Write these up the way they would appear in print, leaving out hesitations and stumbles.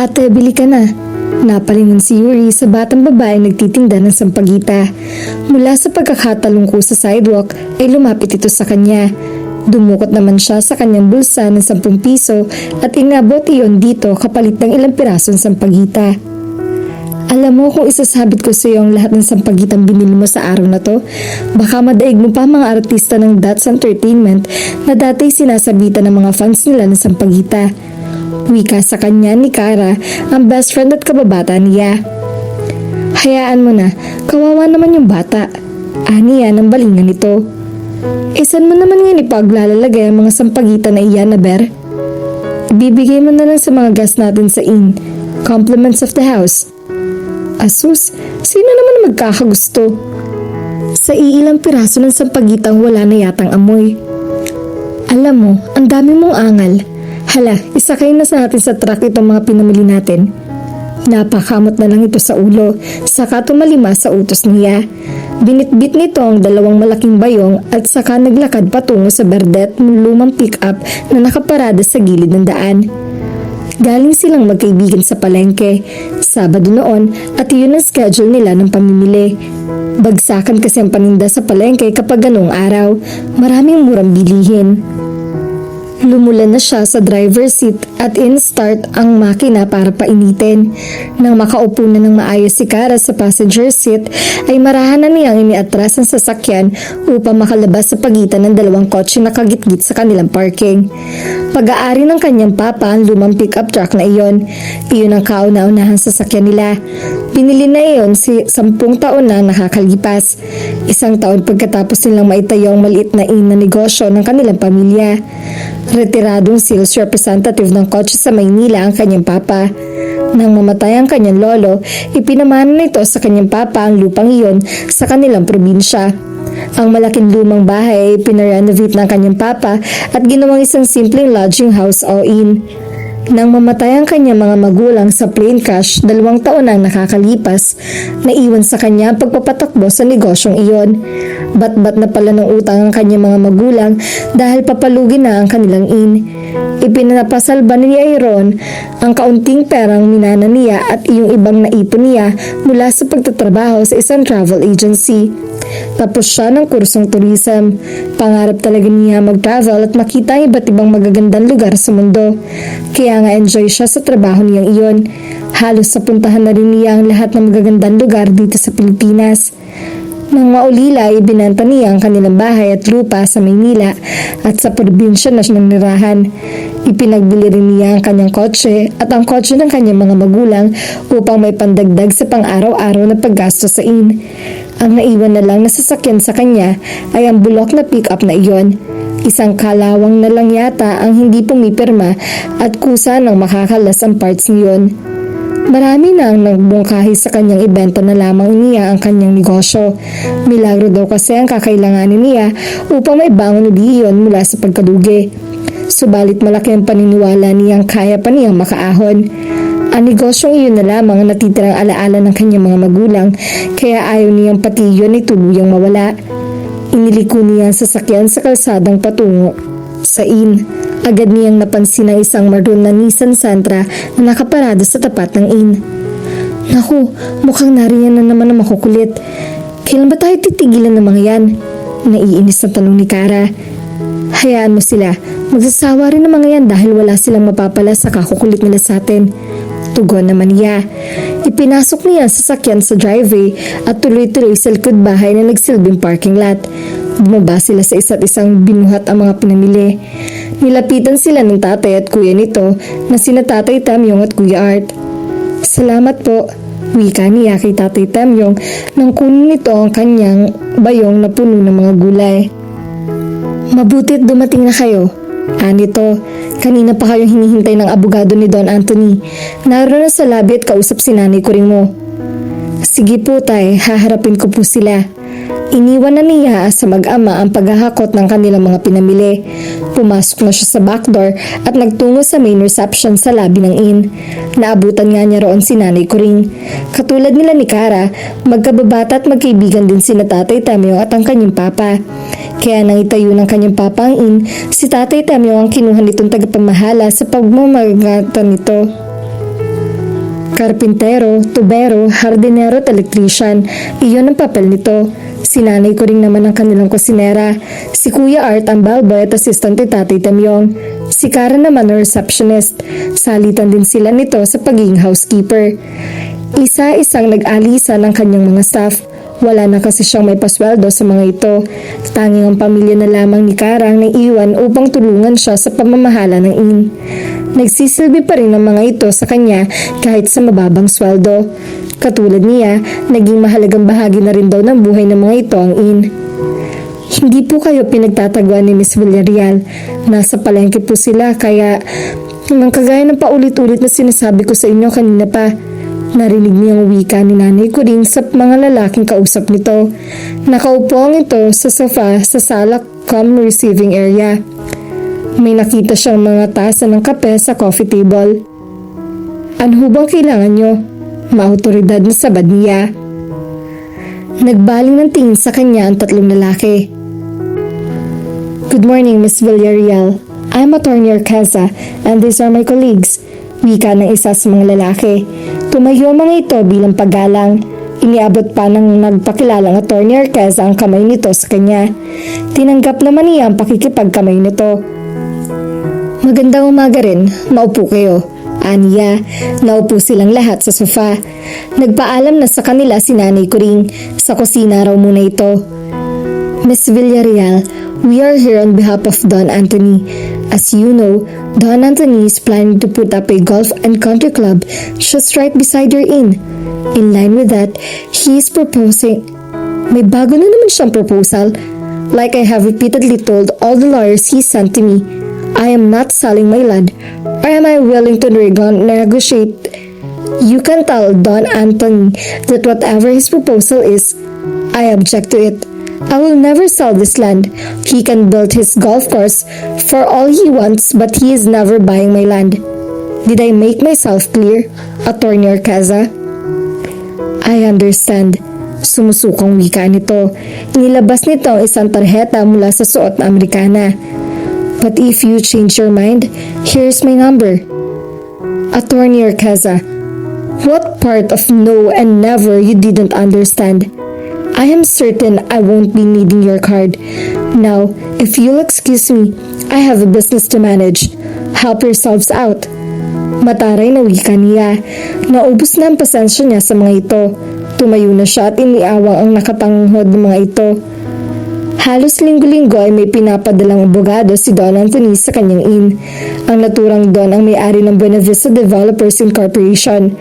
Ate, bili ka na. Napalingon si Yuri sa batang babae nagtitinda ng sampagita. Mula sa pagkakatalong ko sa sidewalk ay lumapit ito sa kanya. Dumukot naman siya sa kanyang bulsa ng 10 piso at inabot iyon dito kapalit ng ilang pirasong sampagita. Alam mo kung isasabit ko sa iyo ang lahat ng sampagitang binili mo sa araw na to, baka madaig mo pa mga artista ng Dots Entertainment na dati sinasabitan ng mga fans nila ng sampagita. Wika sa kanya ni Kara, ang best friend at kababata niya. Hayaan mo na, kawawa naman yung bata. Ani yan ang balingan nito. Saan mo naman ngayon ipaglalagay ang mga sampagita na iyan, Ber? Ibibigay mo na lang sa mga guests natin sa inn. Compliments of the house. Asus, sino naman magkakagusto? Sa iilang piraso ng sampagitang wala na yatang amoy. Alam mo, ang dami mong angal. Hala, isakay na sa natin sa truck itong mga pinamili natin. Napakamot na lang ito sa ulo, saka tumalima sa utos niya. Binitbit nito ang 2 malaking bayong at saka naglakad patungo sa berdet ng lumang pick-up na nakaparada sa gilid ng daan. Galing silang magkaibigan sa palengke, Sabado noon at iyon ang schedule nila ng pamimili. Bagsakan kasi ang paninda sa palengke kapag ganong araw, maraming murang bilihin. Lumulan na siya sa driver's seat at in-start ang makina para painitin. Nang makaupo na ng maayos si Kara sa passenger seat, ay marahan na niyang iniatras ang sasakyan upang makalabas sa pagitan ng 2 kotse na kagitgit sa kanilang parking. Pag-aari ng kanyang papa ang lumang pick-up truck na iyon. Iyon ang kauna-unahang sasakyan nila. Binili na iyon 10 taon na nakakalipas. 1 taon pagkatapos nilang maitayo ang maliit na inn na negosyo ng kanilang pamilya. Retiradong sales representative ng kotse sa Maynila ang kanyang papa. Nang mamatay ang kanyang lolo, ipinamana nito sa kanyang papa ang lupang iyon sa kanilang probinsya. Ang malaking lumang bahay ay pinarenovate ng kanyang papa at ginawang isang simpleng lodging house all-in. Nang mamatay ang kanyang mga magulang sa plane crash 2 taon nang nakakalipas, naiwan sa kanya ang pagpapatakbo sa negosyong iyon. Bat-bat na pala ng utang ang kanyang mga magulang dahil papalugin na ang kanilang inn. Ipinapasalba ni Aaron ang kaunting perang minana niya at iyong ibang naipon niya mula sa pagtatrabaho sa isang travel agency. Tapos siya ng kursong tourism. Pangarap talaga niya mag-travel at makita ang iba't ibang magagandang lugar sa mundo. Kaya nga enjoy siya sa trabaho niyang iyon. Halos napuntahan na rin niya ang lahat ng magagandang lugar dito sa Pilipinas. Nang maulila ay binenta niya ang kanilang bahay at lupa sa Maynila at sa probinsya na siyang nirahan. Ipinagbili rin niya ang kanyang kotse at ang kotse ng kanyang mga magulang upang may pandagdag sa pang-araw-araw na paggasto sa inn. Ang naiwan na lang na sasakyan sa kanya ay ang bulok na pick-up na iyon. Isang kalawang na lang yata ang hindi pumipirma at kusa ng makakalas ang parts niyon. Marami na ang nagbungkahi sa kanyang ibenta na lamang niya ang kanyang negosyo. Milagro daw kasi ang kakailanganin niya upang may bangon uli iyon mula sa pagkadugi. Subalit malaki ang paniniwala niyang kaya pa niyang makaahon. Ang negosyong iyon na lamang ang natitirang alaala ng kanyang mga magulang, kaya ayaw niyang pati iyon ay tuluyang mawala. Iniliko niya ang sasakyan sa kalsadang patungo sa inn. Agad niyang napansin ang isang maroon na Nissan Sentra na nakaparada sa tapat ng inn. Naku, mukhang nariyan na naman ang makukulit. Kailan ba tayo titigilan ng mga yan? Naiinis na tanong ni Kara. Hayaan mo sila, magsasawa rin ng mga yan dahil wala silang mapapala sa kakukulit nila sa atin. Tugon naman niya. Ipinasok niya ang sasakyan sa driveway at tuloy-tuloy sa likod bahay na nagsilbing parking lot. Bumaba sila sa isa't isang binuhat ang mga pinamili. Nilapitan sila ng tatay at kuya nito na sina Tatay Temyong at Kuya Art. Salamat po, wika niya kay Tatay Temyong nang kunin nito ang kanyang bayong na puno ng mga gulay. Mabutit dumating na kayo. Anito, kanina pa kayong hinihintay ng abogado ni Don Anthony. Naroon na sa labi at kausap si nanay ko rin mo. Sige po tay, haharapin ko po sila. Iniwan na niya sa mag-ama ang paghahakot ng kanilang mga pinamili. Pumasok na siya sa backdoor at nagtungo sa main reception sa labi ng inn. Naabutan nga niya roon si Nanay Kuring. Katulad nila ni Kara, magkababata at magkaibigan din sina Tatay Temyo at ang kanyang papa. Kaya nang itayo ng kanyang papa ang inn, si Tatay Temyo ang kinuha nitong tagapamahala sa pagmamagatan nito. Karpintero, tubero, hardinero at elektrician, iyon ang papel nito. Si nanay ko rin naman ang kanilang kusinera. Si Kuya Art ang bellboy at assistant ni Tatay Tamyong. Si Kara naman ang receptionist. Salitan din sila nito sa pagiging housekeeper. Isa-isang nag-alisan ang kanyang mga staff. Wala na kasi siyang may pasweldo sa mga ito. Tanging ang pamilya na lamang ni Kara ang naiiwan upang tulungan siya sa pamamahala ng inn. Nagsisilbi pa rin ang mga ito sa kanya kahit sa mababang sweldo. Katulad niya, naging mahalagang bahagi na rin daw ng buhay ng mga ito ang inn. Hindi po kayo pinagtataguan ni Miss Villarreal. Nasa palengke po sila kaya hanggang kagaya ng paulit-ulit na sinasabi ko sa inyo kanina pa. Narinig niya ang wika ni nanay ko rin sa mga lalaking kausap nito. Nakaupo ang ito sa sofa sa sala receiving area. May nakita siyang mga tasa ng kape sa coffee table. Ano bang kailangan nyo? Maautoridad na sabad niya. Nagbaling ng tingin sa kanya ang tatlong lalaki. Good morning, Miss Villarreal. I'm Attorney Arcaza and these are my colleagues. Wika ng isa sa mga lalaki. Tumayo mga ito bilang paggalang. Iniabot pa ng nagpakilalang Attorney Arcaza ang kamay nito sa kanya. Tinanggap naman niya ang pakikipagkamay nito. Magandang umaga rin, maupo kayo. Aniya, naupo silang lahat sa sofa. Nagpaalam na sa kanila si nanay ko ring. Sa kusina raw muna ito. Miss Villarreal, we are here on behalf of Don Anthony. As you know, Don Anthony is planning to put up a golf and country club just right beside your inn. In line with that, he is proposing... May bago na naman siyang proposal. Like I have repeatedly told all the lawyers he sent to me, I am not selling my land, or am I willing to negotiate. You can tell Don Anthony that whatever his proposal is, I object to it. I will never sell this land. He can build his golf course for all he wants, but he is never buying my land. Did I make myself clear, Attorney Arcaza? I understand. Sumusukang wika nito. Inilabas nito ang isang tarheta mula sa suot na Amerikana. But if you change your mind, here's my number. Attorney Arcaza, what part of no and never you didn't understand? I am certain I won't be needing your card. Now, if you'll excuse me, I have a business to manage. Help yourselves out. Mataray na wika niya. Naubos na ang pasensya niya sa mga ito. Tumayo na siya at iniawang ang nakatanghod ng mga ito. Halos linggo-linggo ay may pinapadalang abogado si Don Anthony sa kanyang inn. Ang naturang Don ang may-ari ng Buena Vista Developers Incorporation.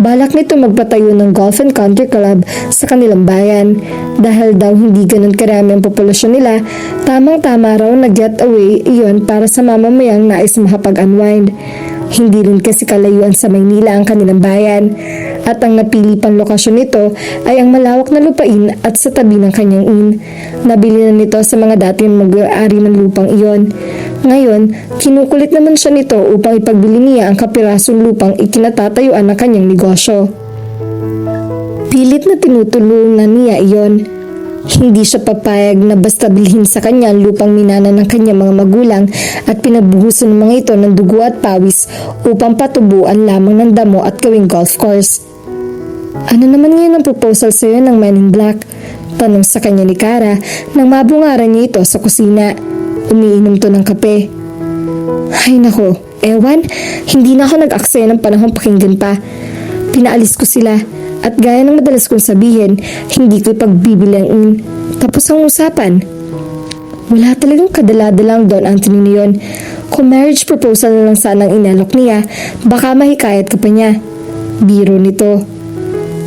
Balak nito magpatayo ng golf and country club sa kanilang bayan. Dahil daw hindi ganun karami ang populasyon nila, tamang-tama raw na getaway iyon para sa mamamayang nais makapag-unwind. Hindi rin kasi kalayuan sa Maynila ang kanilang bayan. At ang napili pang lokasyon nito ay ang malawak na lupain at sa tabi ng kanyang inn. Nabili na nito sa mga dating mag-aari ng lupang iyon. Ngayon, kinukulit naman siya nito upang ipagbili niya ang kapirasong lupang ikinatatayuan ng kanyang negosyo. Pilit na tinutulungan niya iyon. Hindi siya papayag na basta bilhin sa kanya ang lupang minana ng kanyang mga magulang at pinabuhusan ng mga ito ng dugo at pawis upang patubuan lamang ng damo at gawing golf course. Ano naman ngayon ang proposal sa iyo ng Men in Black? Tanong sa kanya ni Kara nang mabungaran niya ito sa kusina. Umiinom to ng kape. Ay nako, ewan, hindi na ako nag-aksaya ng panahon pakinggan pa. Pinaalis ko sila. At gaya ng madalas kong sabihin, hindi ko ipagbibilang tapos ang usapan. Wala talagang kadala-dalang Don Anthony na yun. Kung marriage proposal na lang sanang inalok niya, baka mahikayat ka pa niya. Biro nito.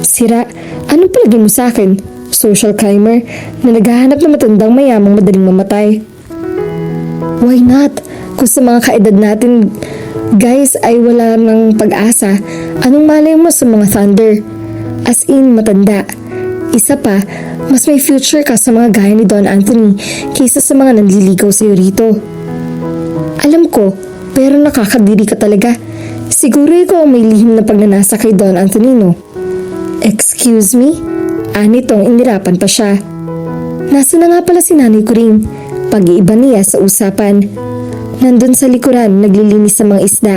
Sira, anong palagi mo sa akin? Social climber na naghahanap ng matandang mayamang madaling mamatay. Why not? Kung sa mga kaedad natin, guys, ay wala ng pag-asa, anong malay mo sa mga thunder? As in, matanda. Isa pa, mas may future ka sa mga gaya ni Don Anthony kaysa sa mga nanliligaw sa'yo rito. Alam ko, pero nakakadiri ka talaga. Siguro ikaw ang may lihim na pagnanasa kay Don Anthony, no? Excuse me? Anitong inirapan pa siya. Nasa na nga pala si nanay ko rin. Pag-iiba niya sa usapan. Nandun sa likuran, naglilinis sa mga isda.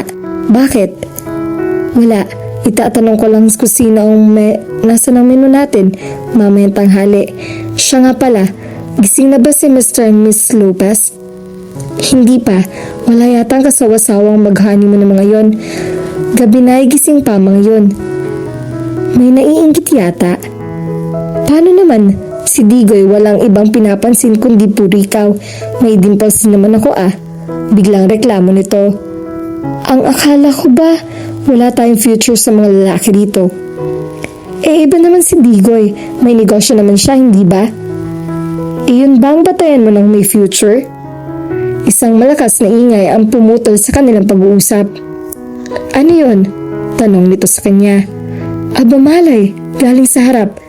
Bakit? Wala. Itatanong ko lang kung sino ang nasa ng menu natin mamayang tanghali. Siya nga pala, gising na ba si Mr. and Miss Lopez? Hindi pa, wala yata ang kasawa-sawang mag-honeymoon ng mga yon. Gabi na ay gising pa mga yon. May naiinggit yata. Paano naman? Si Digoy walang ibang pinapansin kundi puro ikaw. May dimples din naman ako ah. Biglang reklamo nito. Ang akala ko ba wala tayong future sa mga lalaki dito? Eh iba naman si Digoy. May negosyo naman siya, hindi ba? Iyon ba ang batayan mo ng may future? Isang malakas na ingay ang pumutol sa kanilang pag-uusap. Ano yon? Tanong nito sa kanya. Aba malay, galing sa harap.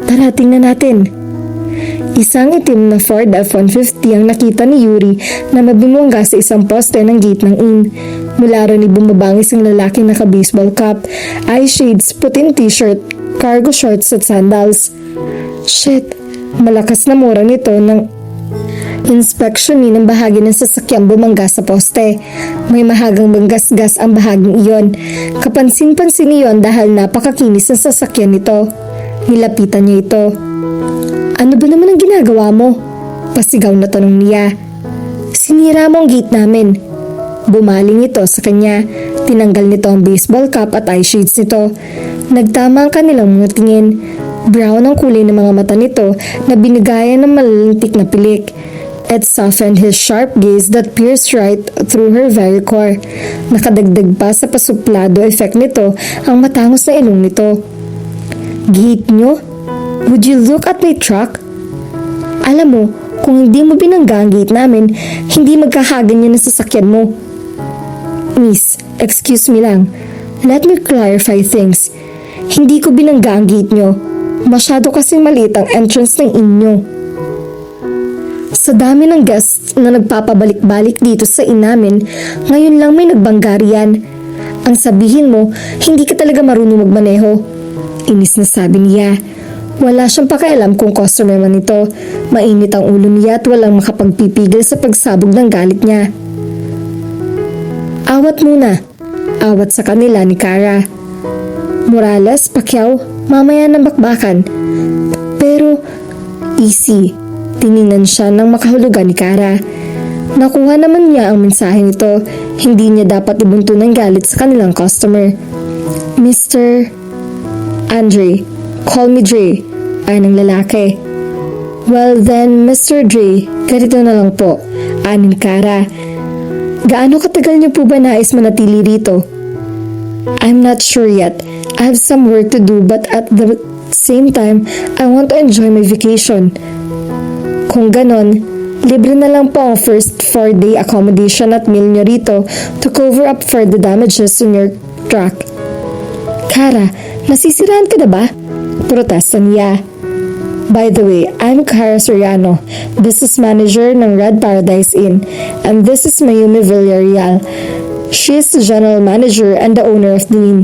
Tara, tingnan natin. Isang itim na Ford F-150 ang nakita ni Yuri na mabimongga sa isang poste ng gate ng inn. Mula ron ay bumabang isang lalaking naka-baseball cap, eye shades, puting t-shirt, cargo shorts at sandals. Shit, malakas na mura nito ng inspeksyonin ng bahagi ng sasakyang bumangga sa poste. May mahagang banggas-gas ang bahaging iyon. Kapansin-pansin iyon dahil napakakinis ng sasakyan nito. Nilapitan niya ito. Ano ba naman ang ginagawa mo? Pasigaw na tanong niya. Sinira mo ang gate namin. Bumaling ito sa kanya. Tinanggal nito ang baseball cap at eye shades nito. Nagtama ang kanilang mga tingin. Brown ang kulay ng mga mata nito na binigayan ng malalintik na pilik. It softened his sharp gaze that pierced right through her very core. Nakadagdag pa sa pasuplado effect nito ang matangos na ilong nito. Gate nyo? Would you look at my truck? Alam mo, kung hindi mo binangga ang gate namin, hindi magkakaganyan na sasakyan mo. Miss, excuse me lang. Let me clarify things. Hindi ko binangga ang gate nyo. Masyado kasing maliit ang entrance ng inyo. Sa dami ng guests na nagpapabalik-balik dito sa inamin, ngayon lang may nagbangga riyan. Ang sabihin mo, hindi ka talaga marunong magmaneho. Inis na sabi niya. Wala siyang pakialam kung customer man ito. Mainit ang ulo niya at walang makapagpipigil sa pagsabog ng galit niya. Awat muna. Awat sa kanila ni Kara. Morales, Pacquiao, mamaya ng bakbakan. Pero, easy. Tiningnan siya ng makahulugan ni Kara. Nakuha naman niya ang mensahe nito. Hindi niya dapat ibunto ng galit sa kanilang customer. Mr. Andre, call me Dre, ay ng lalaki. Well then, Mr. Dre, ganito na lang po, aning Kara. Gaano katagal niyo po ba nais manatili rito? I'm not sure yet. I have some work to do but at the same time, I want to enjoy my vacation. Kung ganon, libre na lang po ang first 4-day accommodation at meal niyo rito to cover up for the damages in your truck. Kara, nasisiraan ka na ba? Protesta niya. By the way, I'm Kara Soriano, business manager ng Red Paradise Inn, and this is Mayumi Villarreal. She is the general manager and the owner of the inn.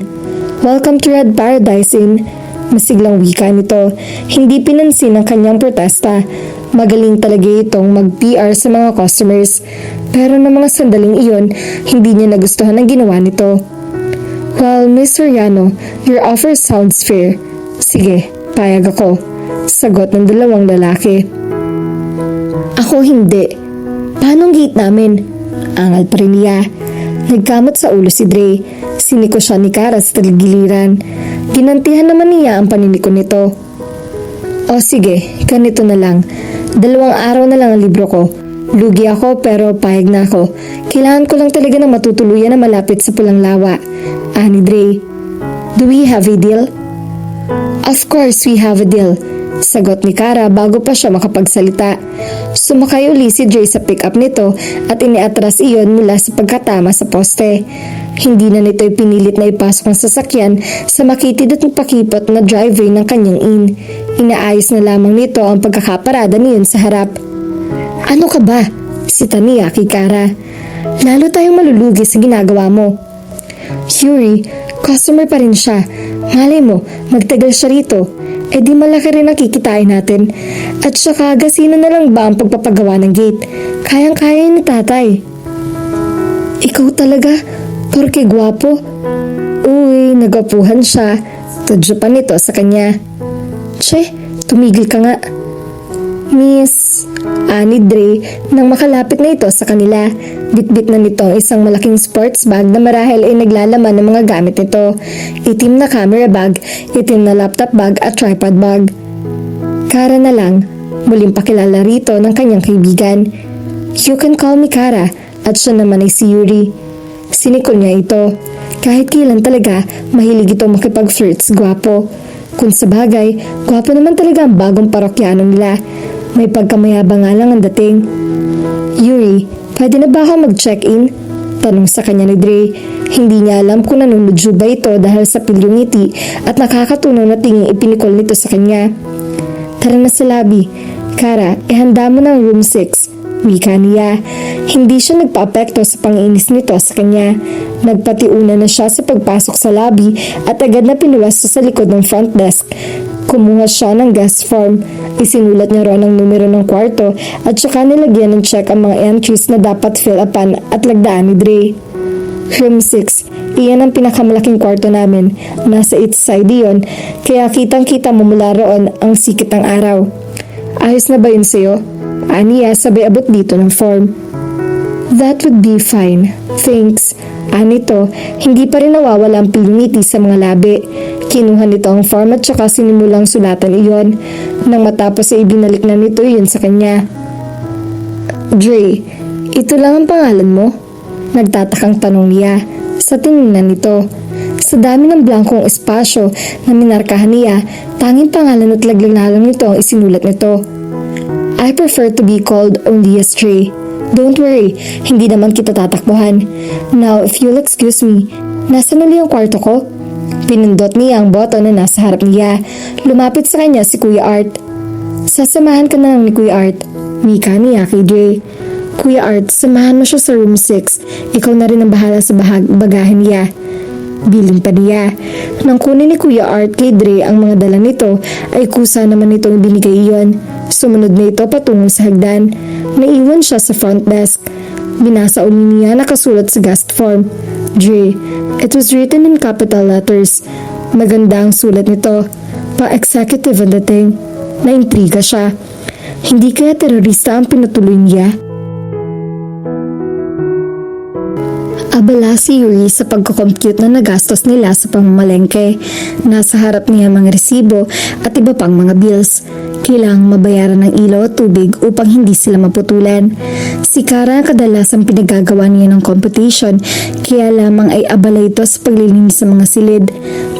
Welcome to Red Paradise Inn. Masiglang wika nito. Hindi pinansin ang kanyang protesta. Magaling talaga itong mag-PR sa mga customers. Pero ng mga sandaling iyon, hindi niya nagustuhan ang ginawa nito. Well, Miss Soriano, your offer sounds fair. Sige, payag ako. Sagot ng dalawang lalaki. Ako hindi. Paano ang gate namin? Angal pa rin niya. Nagkamot sa ulo si Dre. Siniko siya ni Kara sa tagiliran. Ginantihan naman niya ang paniniko nito. O sige, ganito na lang. 2 araw na lang ang libro ko. Lugi ako pero payag na ako. Kailangan ko lang talaga ng matutuluyan na malapit sa Pulang Lawa. Ani Dre. Do we have a deal? Of course we have a deal. Sagot ni Kara bago pa siya makapagsalita. Sumakay uli si Dre sa pick-up nito at iniatras iyon mula sa pagkatama sa poste. Hindi na nito pinilit na ipasok ang sasakyan sa makitid at pakipot na driveway ng kanyang inn. Inaayos na lamang nito ang pagkakaparada niyon sa harap. Ano ka ba? Sita niya kay Kara. Lalo tayong malulugi sa ginagawa mo. Yuri, customer pa rin siya. Malay mo, magtagal siya rito. E di malaki rin ang kikitain natin. At saka gasino na lang ba ang pagpapagawa ng gate? Kayang-kaya ni tatay. Ikaw talaga? Porke gwapo? Uy, Nagapuhan siya, tudyo pa nito sa kanya. "Che, tumigil ka nga." "Miss," ani Dre nang makalapit na ito sa kanila. Bitbit na nito ang isang malaking sports bag na marahil ay naglalaman ng mga gamit nito. Itim na camera bag, itim na laptop bag at tripod bag. Kara na lang, muling pakilala rito ng kanyang kaibigan. "You can call me Kara," at siya naman ay si Yuri. Sinikol niya ito. Kahit kailan talaga, mahilig ito makipag-flirts gwapo. Kung sa bagay, gwapo naman talaga ang bagong parokyano nila. May pagkamayabang nga lang ang dating. "Yuri, pwede na ba ako mag-check-in?" Tanong sa kanya ni Dre. Hindi niya alam kung nanunudyo ba ito dahil sa pilyong ngiti at nakakatunaw na tingin ipinikol nito sa kanya. "Tara na sa lobby. Kara, ihanda mo ng room 6. Wika niya. Hindi siya nagpa-apekto sa panginis nito sa kanya. Nagpatiuna na siya sa pagpasok sa lobby at agad na pinuwas sa likod ng front desk. Kumuha siya ng guest form. Isinulat niya ron ang numero ng kwarto at saka nilagyan ng check ang mga entries na dapat fill upan at lagdaan ni Dre. "Room 6, iyan ang pinakamalaking kwarto namin. Nasa east side iyon, kaya kitang-kita mo mula roon ang sikit ng araw. Ayos na ba yun sa'yo?" Aniya sabay abot dito ng form. "That would be fine. Thanks." Anito, hindi pa rin nawawala ang pilingiti sa mga labi. Kinuha nito ang form at saka sinimulang sulatan iyon. Nang matapos ay ibinalik na nito iyon sa kanya. "Dre, ito lang ang pangalan mo?" Nagtatakang tanong niya. Sa tingnan nito, sa dami ng blankong espasyo na minarkahan niya, tanging pangalan at laglalang nito ang isinulat nito. "I prefer to be called only as Dre. Don't worry, hindi naman kita tatakbuhan. Now, if you'll excuse me, nasa nuli ang kwarto ko?" Pinindot niya ang button na nasa harap niya. Lumapit sa kanya si Kuya Art. "Sasamahan ka na lang ni Kuya Art," wika niya kay Dre. "Kuya Art, samahan mo siya sa room 6. Ikaw na rin ang bahala sa bagahin niya." Bilin pa niya. Nang kunin ni Kuya Art kay Dre ang mga dala nito, ay kusa naman itong binigay iyon. Sumunod na ito patungo sa hagdan. Naiwan siya sa front desk. Binasa uli niya nakasulat sa guest form. "Dre." It was written in capital letters. Maganda ang sulat nito. Pa-executive ang dating. Naintriga siya. Hindi kaya terorista ang pinatuloy niya? Abala si Yuri sa pagkukompute na nagastos nila sa pamamalengke. Nasa harap niya mga resibo at iba pang mga bills. Kailangang mabayaran ng ilaw at tubig upang hindi sila maputulan. Si Kara kadalasang pinagagawa niya ng computation, kaya lamang ay abala ito sa paglilinis sa mga silid.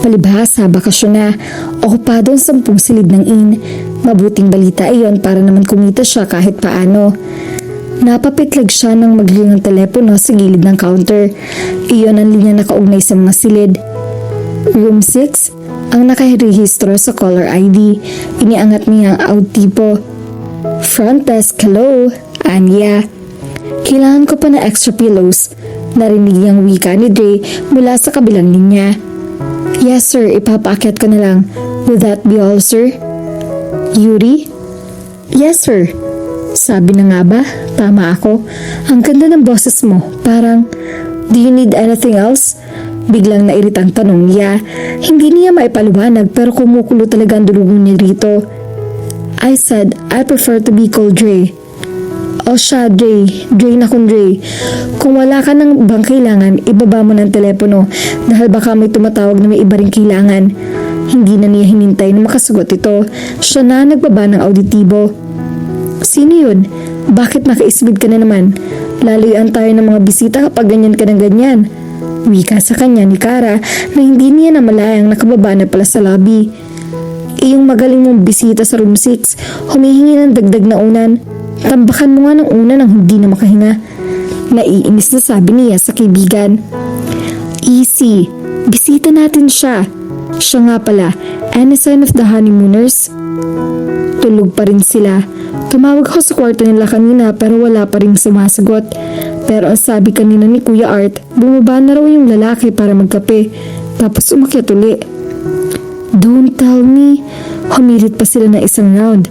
Palibhasa, bakasyon na, okupado ang 10 silid ng in. Mabuting balita iyon para naman kumita siya kahit paano. Napapitlag siya nang magling ng telepono sa gilid ng counter. Iyon ang linya nakaugnay sa mga silid. Room 6, ang nakarehistro sa caller ID. Iniangat niya ang out tipo. "Front desk, hello." "Anya." "Kailangan ko pa na extra pillows." Narinig niyang wika ni Dre mula sa kabilang linya. "Yes sir, ipapaakyat ko na lang. Will that be all sir?" "Yuri?" "Yes sir." "Sabi na nga ba? Tama ako. Ang ganda ng boses mo. Parang, do you need anything else?" Biglang nairitang tanong niya. Hindi niya maipaliwanag pero kumukulo talaga ang dulugon niya rito. "I said, I prefer to be called Dre." "O siya, Dre. Dre na kung Dre. Kung wala ka ng bang kailangan, ibaba mo ng telepono dahil baka may tumatawag na may iba ring kailangan." Hindi na niya hinintay na makasagot ito. Siya na nagbaba ng auditibo. "Sino yun? Bakit nakaisbid ka na naman? Lalayuan tayo ng mga bisita kapag ganyan ka ng ganyan." Wika sa kanya ni Kara na hindi niya namalayang nakababa na pala sa lobby. "Iyong magaling mong bisita sa room 6, humihingi ng dagdag na unan. Tambakan mo nga ng unan nang hindi na makahinga." Naiinis na sabi niya sa kaibigan. "Easy, bisita natin siya. Siya nga pala, any sign of the honeymooners?" Tulog pa rin sila. Tumawag ako sa kwarto nila kanina pero wala pa rin sumasagot. Pero ang sabi kanina ni Kuya Art, bumaba na raw yung lalaki para magkape. Tapos umakyat uli. "Don't tell me." Humirit pa sila na isang round.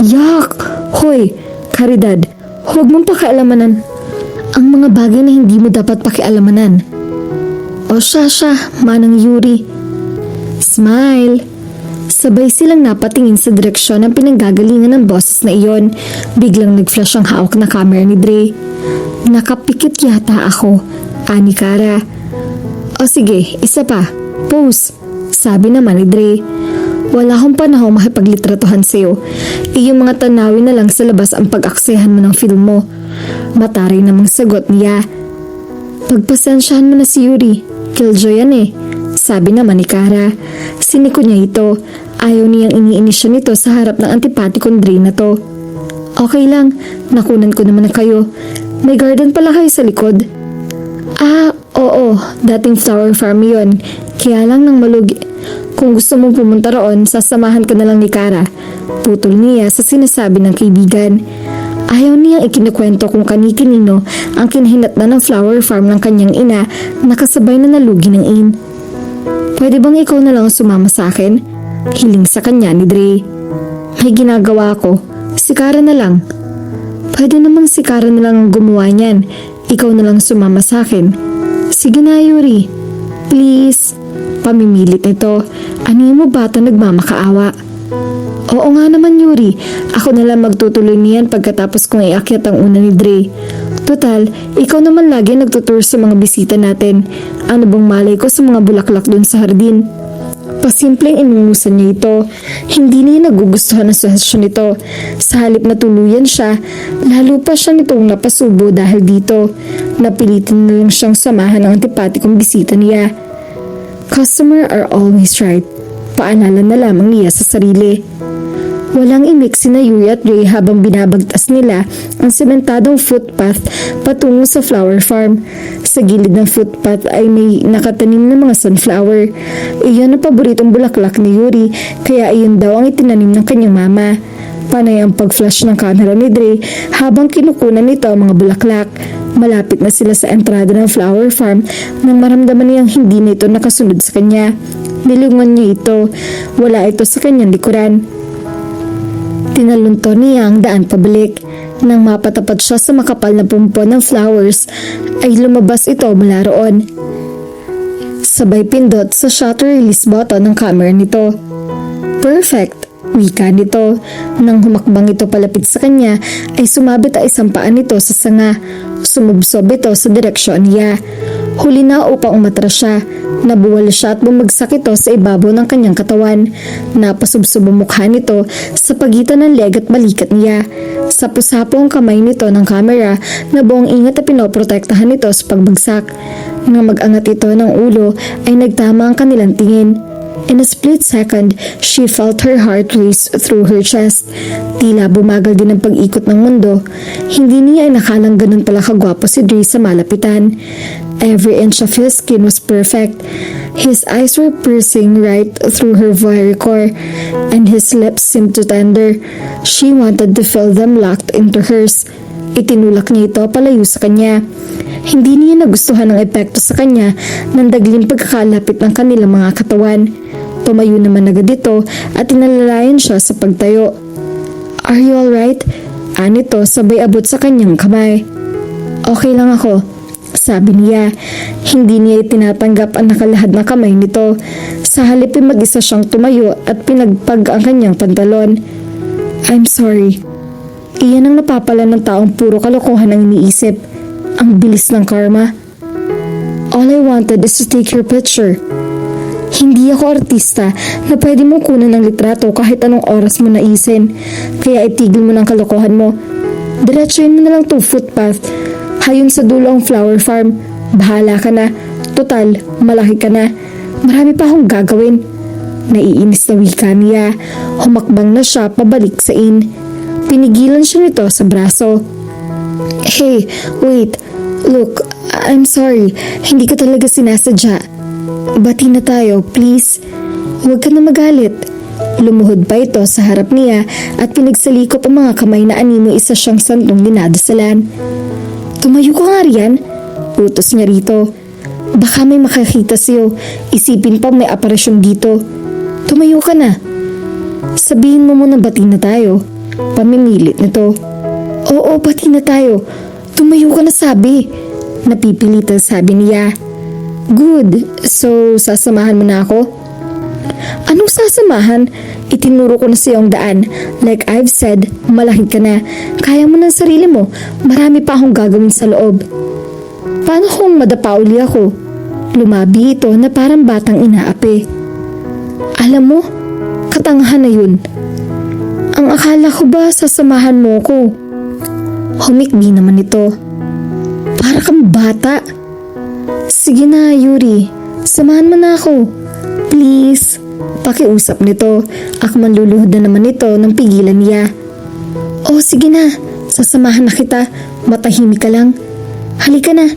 "Yak! Hoy, Caridad, huwag mong pakialamanan ang mga bagay na hindi mo dapat pakialamanan." O siya, Manang Yuri. Smile. Sabay silang napatingin sa direksyon ng pinanggagalingan ng boses na iyon. Biglang nag-flash ang hawak na camera ni Dre. Nakapikit yata ako, ani Kara. O sige, isa pa. Pose, sabi naman ni Dre. Wala akong panahon makipaglitratuhan sa'yo. Iyong mga tanawin na lang sa labas ang pag-aksehan mo ng film mo. Mataray namang sagot niya. Pagpasensyahan mo na si Yuri. Killjoy yan eh. Sabi naman ni Kara. Siniko niya ito. Ayaw niyang iniinis siya nito sa harap ng antipatikong Dre na to. Okay lang, nakunan ko naman na kayo. May garden pala kayo sa likod. Ah, oo, dating flower farm yon. Kaya lang nang malugi. Kung gusto mong pumunta roon, sasamahan ka na lang ni Kara. Putol niya sa sinasabi ng kaibigan. Ayaw niyang ikinukwento kung kani-kanino ang kinahinatnan ng flower farm ng kanyang ina na kasabay na nalugi ng in. Pwede bang ikaw na lang sumama sa akin? Hiling sa kanya ni Dre. May ginagawa ko. Si Kara na lang. Pwede namang si Kara na lang ang gumawa niyan. Ikaw na lang sumama sa akin. Sige na, Yuri. Please. Pamimilit nito. Ani mo bata nagmamakaawa? Oo nga naman, Yuri. Ako na lang magtutuloy niyan pagkatapos kong iakyat ang una ni Dre. Total, ikaw naman lagi nagtutour sa mga bisita natin. Ano bang malay ko sa mga bulaklak dun sa hardin? Pasimpleng inungusan niya ito. Hindi niya nagugustuhan ang sitwasyon nito. Sa halip na tuluyan siya, lalo pa siya nitong napasubo dahil dito. Napilitin na lang siyang samahan ng antipatikong bisita niya. Customer are always right. Paalala na lamang niya sa sarili. Walang imik sina Yuri at Ray habang binabagtas nila ang sementadong footpath patungo sa flower farm. Sa gilid ng footpath ay may nakatanim na mga sunflower. Iyon ang paboritong bulaklak ni Yuri, kaya iyon daw ang itinanim ng kanyang mama. Panay ang pag-flash ng camera ni Dre habang kinukunan nito ang mga bulaklak. Malapit na sila sa entrada ng flower farm nang maramdaman niyang hindi na ito nakasunod sa kanya. Nilungan niya ito. Wala ito sa kanyang likuran. Tinalunto niya ang daan pabalik. Nang mapatapat siya sa makapal na pumpon ng flowers, ay lumabas ito mula roon. Sabay pindot sa shutter release button ng camera nito. Perfect! Wika nito. Nang humakbang ito palapit sa kanya, ay sumabit ang isang paa nito sa sanga. Sumubsob ito sa direksyon niya. Huli na upang umatras siya. Nabuwal siya at bumagsak ito sa ibabaw ng kanyang katawan. Napasubsob ang mukha nito sa pagitan ng leg at balikat niya. Sapo-sapo ang kamay nito ng camera na buong ingat at pinoprotektahan nito sa pagbagsak. Nang mag-angat ito ng ulo ay nagtama ang kanilang tingin. In a split second, she felt her heart race through her chest. Tila bumagal din ang pag-ikot ng mundo. Hindi niya ay nakalang ganun pala kagwapo si Dre sa malapitan. Every inch of his skin was perfect. His eyes were piercing right through her very core, and his lips seemed to tender. She wanted to feel them locked into hers. Itinulak niya ito palayo sa kanya. Hindi niya nagustuhan ang epekto sa kanya ng dagling pagkakalapit ng kanilang mga katawan. Tumayo naman agad ito at inalalayan siya sa pagtayo. Are you alright? Anito sabay abot sa kanyang kamay. Okay lang ako, sabi niya. Hindi niya itinatanggap ang nakalahad na kamay nito. Sa halip ay mag-isa siyang tumayo at pinagpag ang kanyang pantalon. I'm sorry. Iyan ang napapala ng taong puro kalokohan ang iniisip. Ang bilis ng karma. All I wanted is to take your picture. Hindi ako artista na pwede mo kunan ng litrato kahit anong oras mo naisin. Kaya itigil mo ng kalokohan mo. Diretsuhin mo na lang tong footpath. Hayun sa dulo ang flower farm. Bahala ka na. Total, malaki ka na. Marami pa akong gagawin. Naiinis na wika niya. Humakbang na siya pabalik sa inn. Pinigilan siya nito sa braso. Hey, wait. Look, I'm sorry. Hindi ko talaga sinasadya. Bati na tayo, please. Huwag ka na magalit. Lumuhod pa ito sa harap niya at pinagsalikop ang mga kamay na animo isa siyang santong dinadasalan. Tumayo ka nga riyan. Utos niya rito. Baka may makakita sa'yo. Isipin pa may aparasyon dito. Tumayo ka na. Sabihin mo muna bati na tayo. Pamimilit nito. Oo, bati na tayo. Tumayo ka na sabi. Napipilitan sabi niya. Good. So, sasamahan mo na ako? Anong sasamahan? Itinuro ko na sa iyong daan. Like I've said, malaki ka na. Kaya mo ng sarili mo. Marami pa akong gagawin sa loob. Paano kung madapa uli ako? Lumabi ito na parang batang inaapi. Alam mo, katangahan na yun. Ang akala ko ba sasamahan mo ko? Humikbi naman ito. Para kang bata. Sige na, Yuri. Samahan mo na ako. Please. Pakiusap nito. Ako man luluhod na naman ito nang pigilan niya. Oh, sige na. Sasamahan na kita. Matahimik ka lang. Halika na.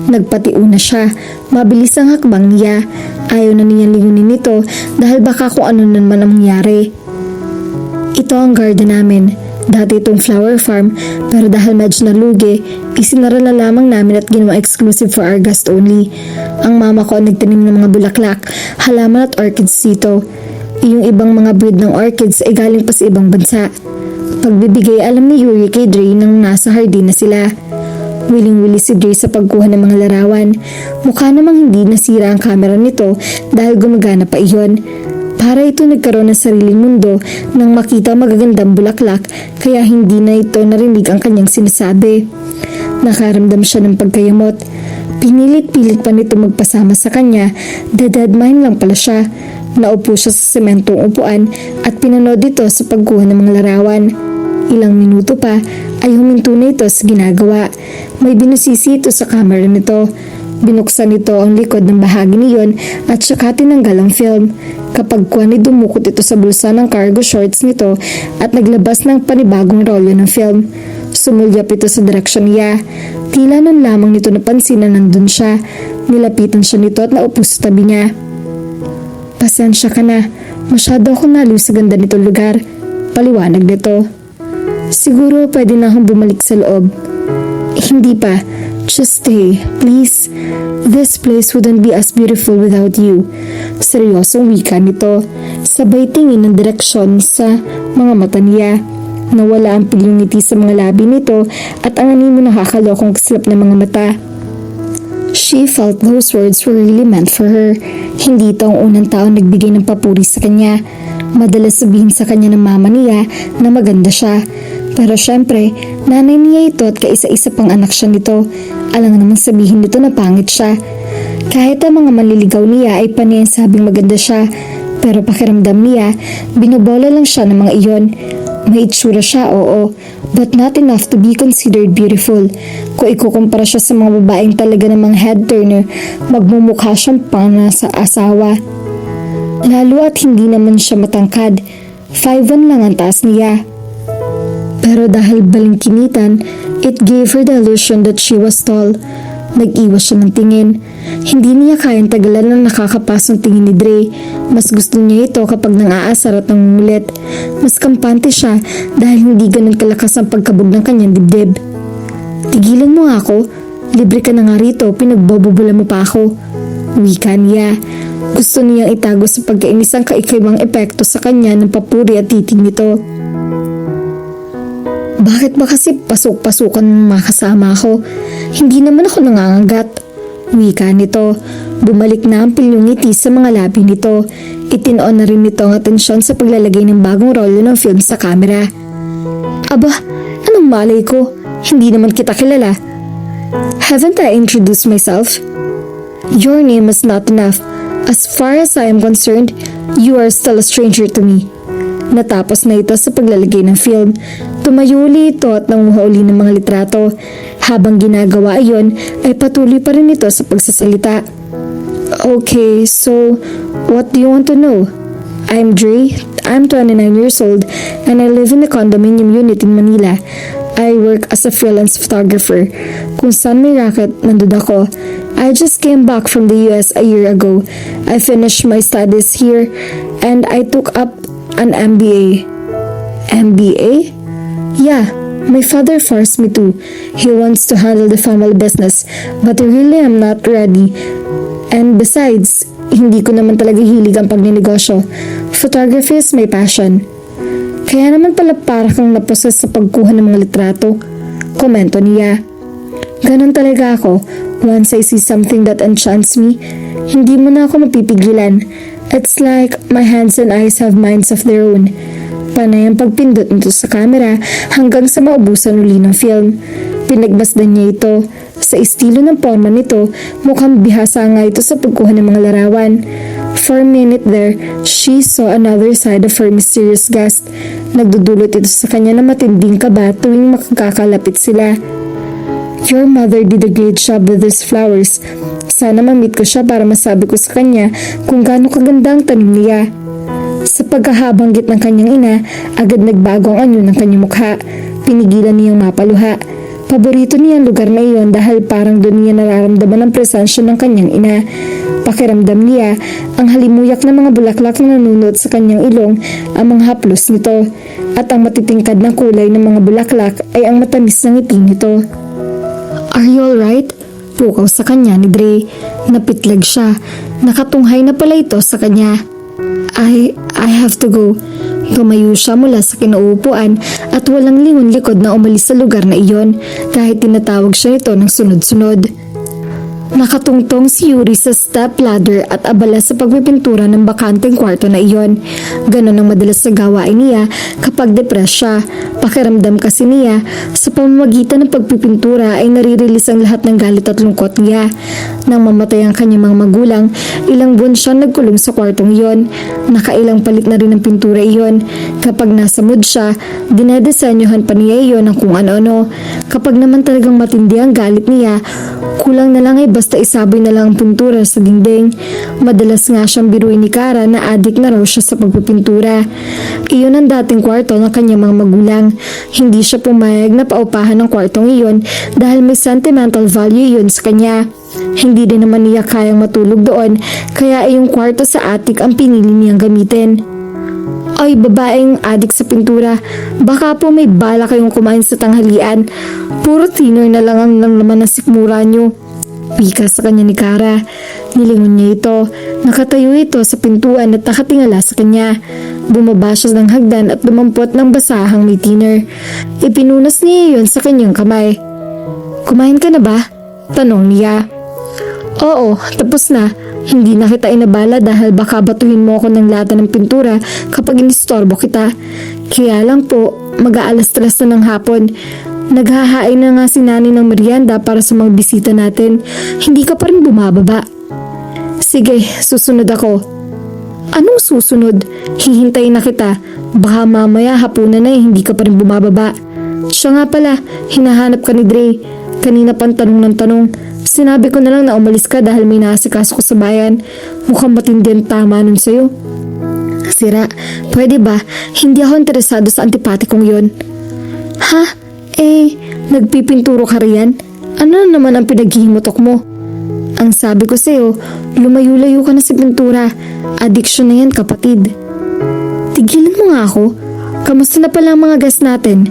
Nagpatiuna siya. Mabilis ang hakbang niya. Ayaw na niya lingunin nito dahil baka kung ano naman ang mangyari. Ito ang garden namin. Dati itong flower farm, pero dahil medyo nalugi, isinara na lamang namin at ginawa exclusive for our guest only. Ang mama ko ang nagtanim ng mga bulaklak, halaman at orchids dito. Yung ibang mga breed ng orchids ay galing pa sa ibang bansa. Pagbibigay alam ni Yuri kay Dre nang nasa hardin na sila. Wiling-wili si Dre sa pagkuha ng mga larawan. Mukha namang hindi nasira ang camera nito dahil gumagana pa iyon. Para ito nagkaroon ng sariling mundo nang makita magagandang bulaklak kaya hindi na ito narinig ang kanyang sinasabi. Nakaramdam siya ng pagkayamot. Pinilit-pilit pa nito magpasama sa kanya, deadmine lang pala siya. Naupo siya sa sementong upuan at pinanood ito sa pagkuha ng mga larawan. Ilang minuto pa ay huminto na ito sa ginagawa. May binusisi ito sa camera nito. Binuksan nito ang likod ng bahagi niyon at saka tinanggal ang film. Kapag kuha ni dumukot ito sa bulsa ng cargo shorts nito at naglabas ng panibagong rolyo ng film. Sumulyap ito sa direksyon niya. Tila nun lamang nito napansin na nandun siya. Nilapitan siya nito at naupo sa tabi niya. Pasensya ka na. Masyado akong naliw sa ganda nitong lugar. Paliwanag nito. Siguro pwede na akong bumalik sa loob. Hindi pa. Just stay, please. This place wouldn't be as beautiful without you. Seryosong wika nito. Sabay tingin ng direksyon sa mga mata niya. Nawala ang pilyong ngiti sa mga labi nito at ang animo nakakalokong kaslap ng mga mata. She felt those words were really meant for her. Hindi ito ang unang taong nagbigay ng papuri sa kanya. Madalas sabihin sa kanya ng mama niya na maganda siya. Pero syempre, nanay niya ito at kaisa-isa pang anak siya nito. Alam naman sabihin nito na pangit siya. Kahit ang mga manliligaw niya ay panay sabing maganda siya. Pero pakiramdam niya, binobola lang siya ng mga iyon. May itsura siya, oo, but not enough to be considered beautiful. Kung ikukumpara siya sa mga babaeng talaga namang head turner, magmumukha siyang sa asawa. Lalo at hindi naman siya matangkad. 5'1" lang ang taas niya. Pero dahil balingkinitan, it gave her the illusion that she was tall. Nag-iwas siya ng tingin. Hindi niya kayang tagalan ng nakakapasong tingin ni Dre. Mas gusto niya ito kapag nang-aasar at nangungulit. Mas kampante siya dahil hindi ganun kalakas ang pagkabog ng kanyang dibdib. Tigilan mo nga ako. Libre ka na nga rito, pinagbobobula mo pa ako. Wika niya. Gusto niyang itago sa pagkainis ang kaikibang epekto sa kanya ng papuri at titig nito. Bakit ba kasi pasok-pasukan ng mga kasama ko? Hindi naman ako nangangagat. Wika nito. Bumalik na ang pilyong ngiti sa mga labi nito. Itinoon na rin nito ang atensyon sa paglalagay ng bagong rolyo ng film sa camera. Aba, anong malay ko? Hindi naman kita kilala. Haven't I introduced myself? Your name is not enough. As far as I am concerned, you are still a stranger to me. Natapos na ito sa paglalagay ng film. Tumayo uli ito at nanguha uli ng mga litrato. Habang ginagawa iyon, ay patuloy pa rin ito sa pagsasalita. Okay, so what do you want to know? I'm Dre, I'm 29 years old, and I live in a condominium unit in Manila. I work as a freelance photographer. Kung saan may racket, nandun ako. I just came back from the US a year ago. I finished my studies here, and I took up an MBA. MBA? Yeah, my father forced me to. He wants to handle the family business, but I really am not ready. And besides, hindi ko naman talaga hilig ang pagninegosyo. Photography is my passion. Kaya naman pala para kang naposes sa pagkuha ng mga litrato. Komento niya. Ganon talaga ako. Once I see something that enchants me, hindi mo na ako mapipigilan. It's like my hands and eyes have minds of their own. Panay ang pagpindot nito sa camera hanggang sa maubusan uli ng film. Pinagmasdan niya ito. Sa estilo ng forma nito, mukhang bihasa nga ito sa pagkuha ng mga larawan. For a minute there, she saw another side of her mysterious guest. Nagdudulot ito sa kanya ng matinding kaba tuwing makakakalapit sila. Your mother did a great job with these flowers. Sana ma-meet ko siya para masabi ko sa kanya kung gaano kaganda ang tanim niya. Sa pagkahabanggit ng kanyang ina, agad nagbago ang anyo ng kanyang mukha. Pinigilan niyang mapaluha. Paborito niya ang lugar na iyon dahil parang doon niya nararamdaman ang presensya ng kanyang ina. Pakiramdam niya, ang halimuyak ng mga bulaklak na nanunod sa kanyang ilong ang mga haplos nito. At ang matitingkad na kulay ng mga bulaklak ay ang matamis na ngiti nito. Are you alright? Pukaw sa kanya ni Dre. Napitlag siya. Nakatunghay na pala ito sa kanya. I have to go. Tumayo siya mula sa kinauupuan at walang lingon likod na umalis sa lugar na iyon kahit tinatawag siya nito ng sunod-sunod. Nakatungtong si Yuri sa step ladder at abala sa pagpipintura ng bakanteng kwarto na iyon. Ganon ang madalas sa gawain niya kapag depressed siya. Pakiramdam kasi niya, sa pamamagitan ng pagpipintura ay naririlis ang lahat ng galit at lungkot niya. Nang mamatay ang kanyang mga magulang, ilang buwan siya nagkulong sa kwartong iyon. Nakailang palit na rin ang pintura iyon. Kapag nasa mood siya, dinedesenyohan pa niya iyon ng kung ano-ano. Kapag naman talagang matindi ang galit niya, kulang na lang ay basta isaboy na lang ang pintura sa dingding. Madalas nga siyang biruin ni Kara na adik na raw siya sa pagpipintura. Iyon ang dating kwarto ng kanyang mga magulang. Hindi siya pumayag na paupahan ng kwartong iyon dahil may sentimental value iyon sa kanya. Hindi din naman niya kayang matulog doon kaya yung kwarto sa attic ang pinili niyang gamitin. Ay, babaeng adik sa pintura, baka po may bala kayong kumain sa tanghalian. Puro thinner na lang ang laman ng sikmura nyo. Wika sa kanya ni Kara. Nilingon niya ito. Nakatayo ito sa pintuan at nakatingala sa kanya. Bumaba siya ng hagdan at dumampot ng basahang may thinner. Ipinunas niya yun sa kanyang kamay. Kumain ka na ba? Tanong niya. Oo, tapos na. Hindi na kita inabala dahil baka batuhin mo ako ng lata ng pintura kapag inistorbo kita. Kaya lang po, mag-aalas-3 na ng hapon. Naghahain na nga si Nani ng merienda para sa mga bisita natin. Hindi ka pa rin bumababa. Sige, susunod ako. Anong susunod? Hihintayin na kita. Baka mamaya hapunan na hindi ka pa rin bumababa. Siya nga pala, hinahanap ka ni Dre. Kanina pang tanong ng tanong. Sinabi ko na lang na umalis ka dahil may naasikaso ko sa bayan. Mukhang matindi ang tama nun sa'yo. Sira, pwede ba? Hindi ako interesado sa antipatikong yon. Ha? Nagpipinturo ka riyan? Ano naman ang pinaghihimutok mo? Ang sabi ko sa'yo, lumayo-layo ka na sa pintura. Addiction na yan, kapatid. Tigilan mo nga ako. Kamusta na pala ang mga guests natin?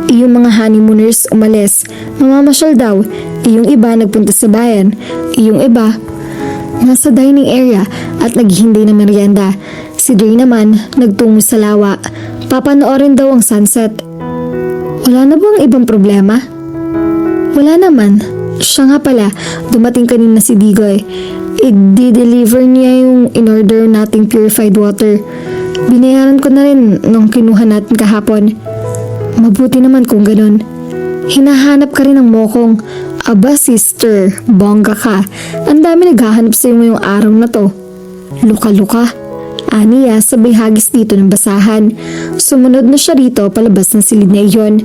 Iyong mga honeymooners umalis. Mamamasyal daw. Iyong iba nagpunta sa bayan. Iyong iba nasa dining area at naghihinday ng merienda. Si Dre naman nagtungo sa lawa. Papanoorin daw ang sunset. Wala na bang ibang problema? Wala naman. Siya nga pala, dumating kanina si Digoy. I-deliver niya yung in-order nating purified water. Binayaran ko na rin nung kinuha natin kahapon. Mabuti naman kung ganun. Hinahanap ka rin ng mokong. Aba sister, bongga ka. Ang dami naghahanap sa'yo ngayong araw na to. Luka-luka. Aniya sabay hagis dito ng basahan. Sumunod na siya rito palabas ng silid na iyon.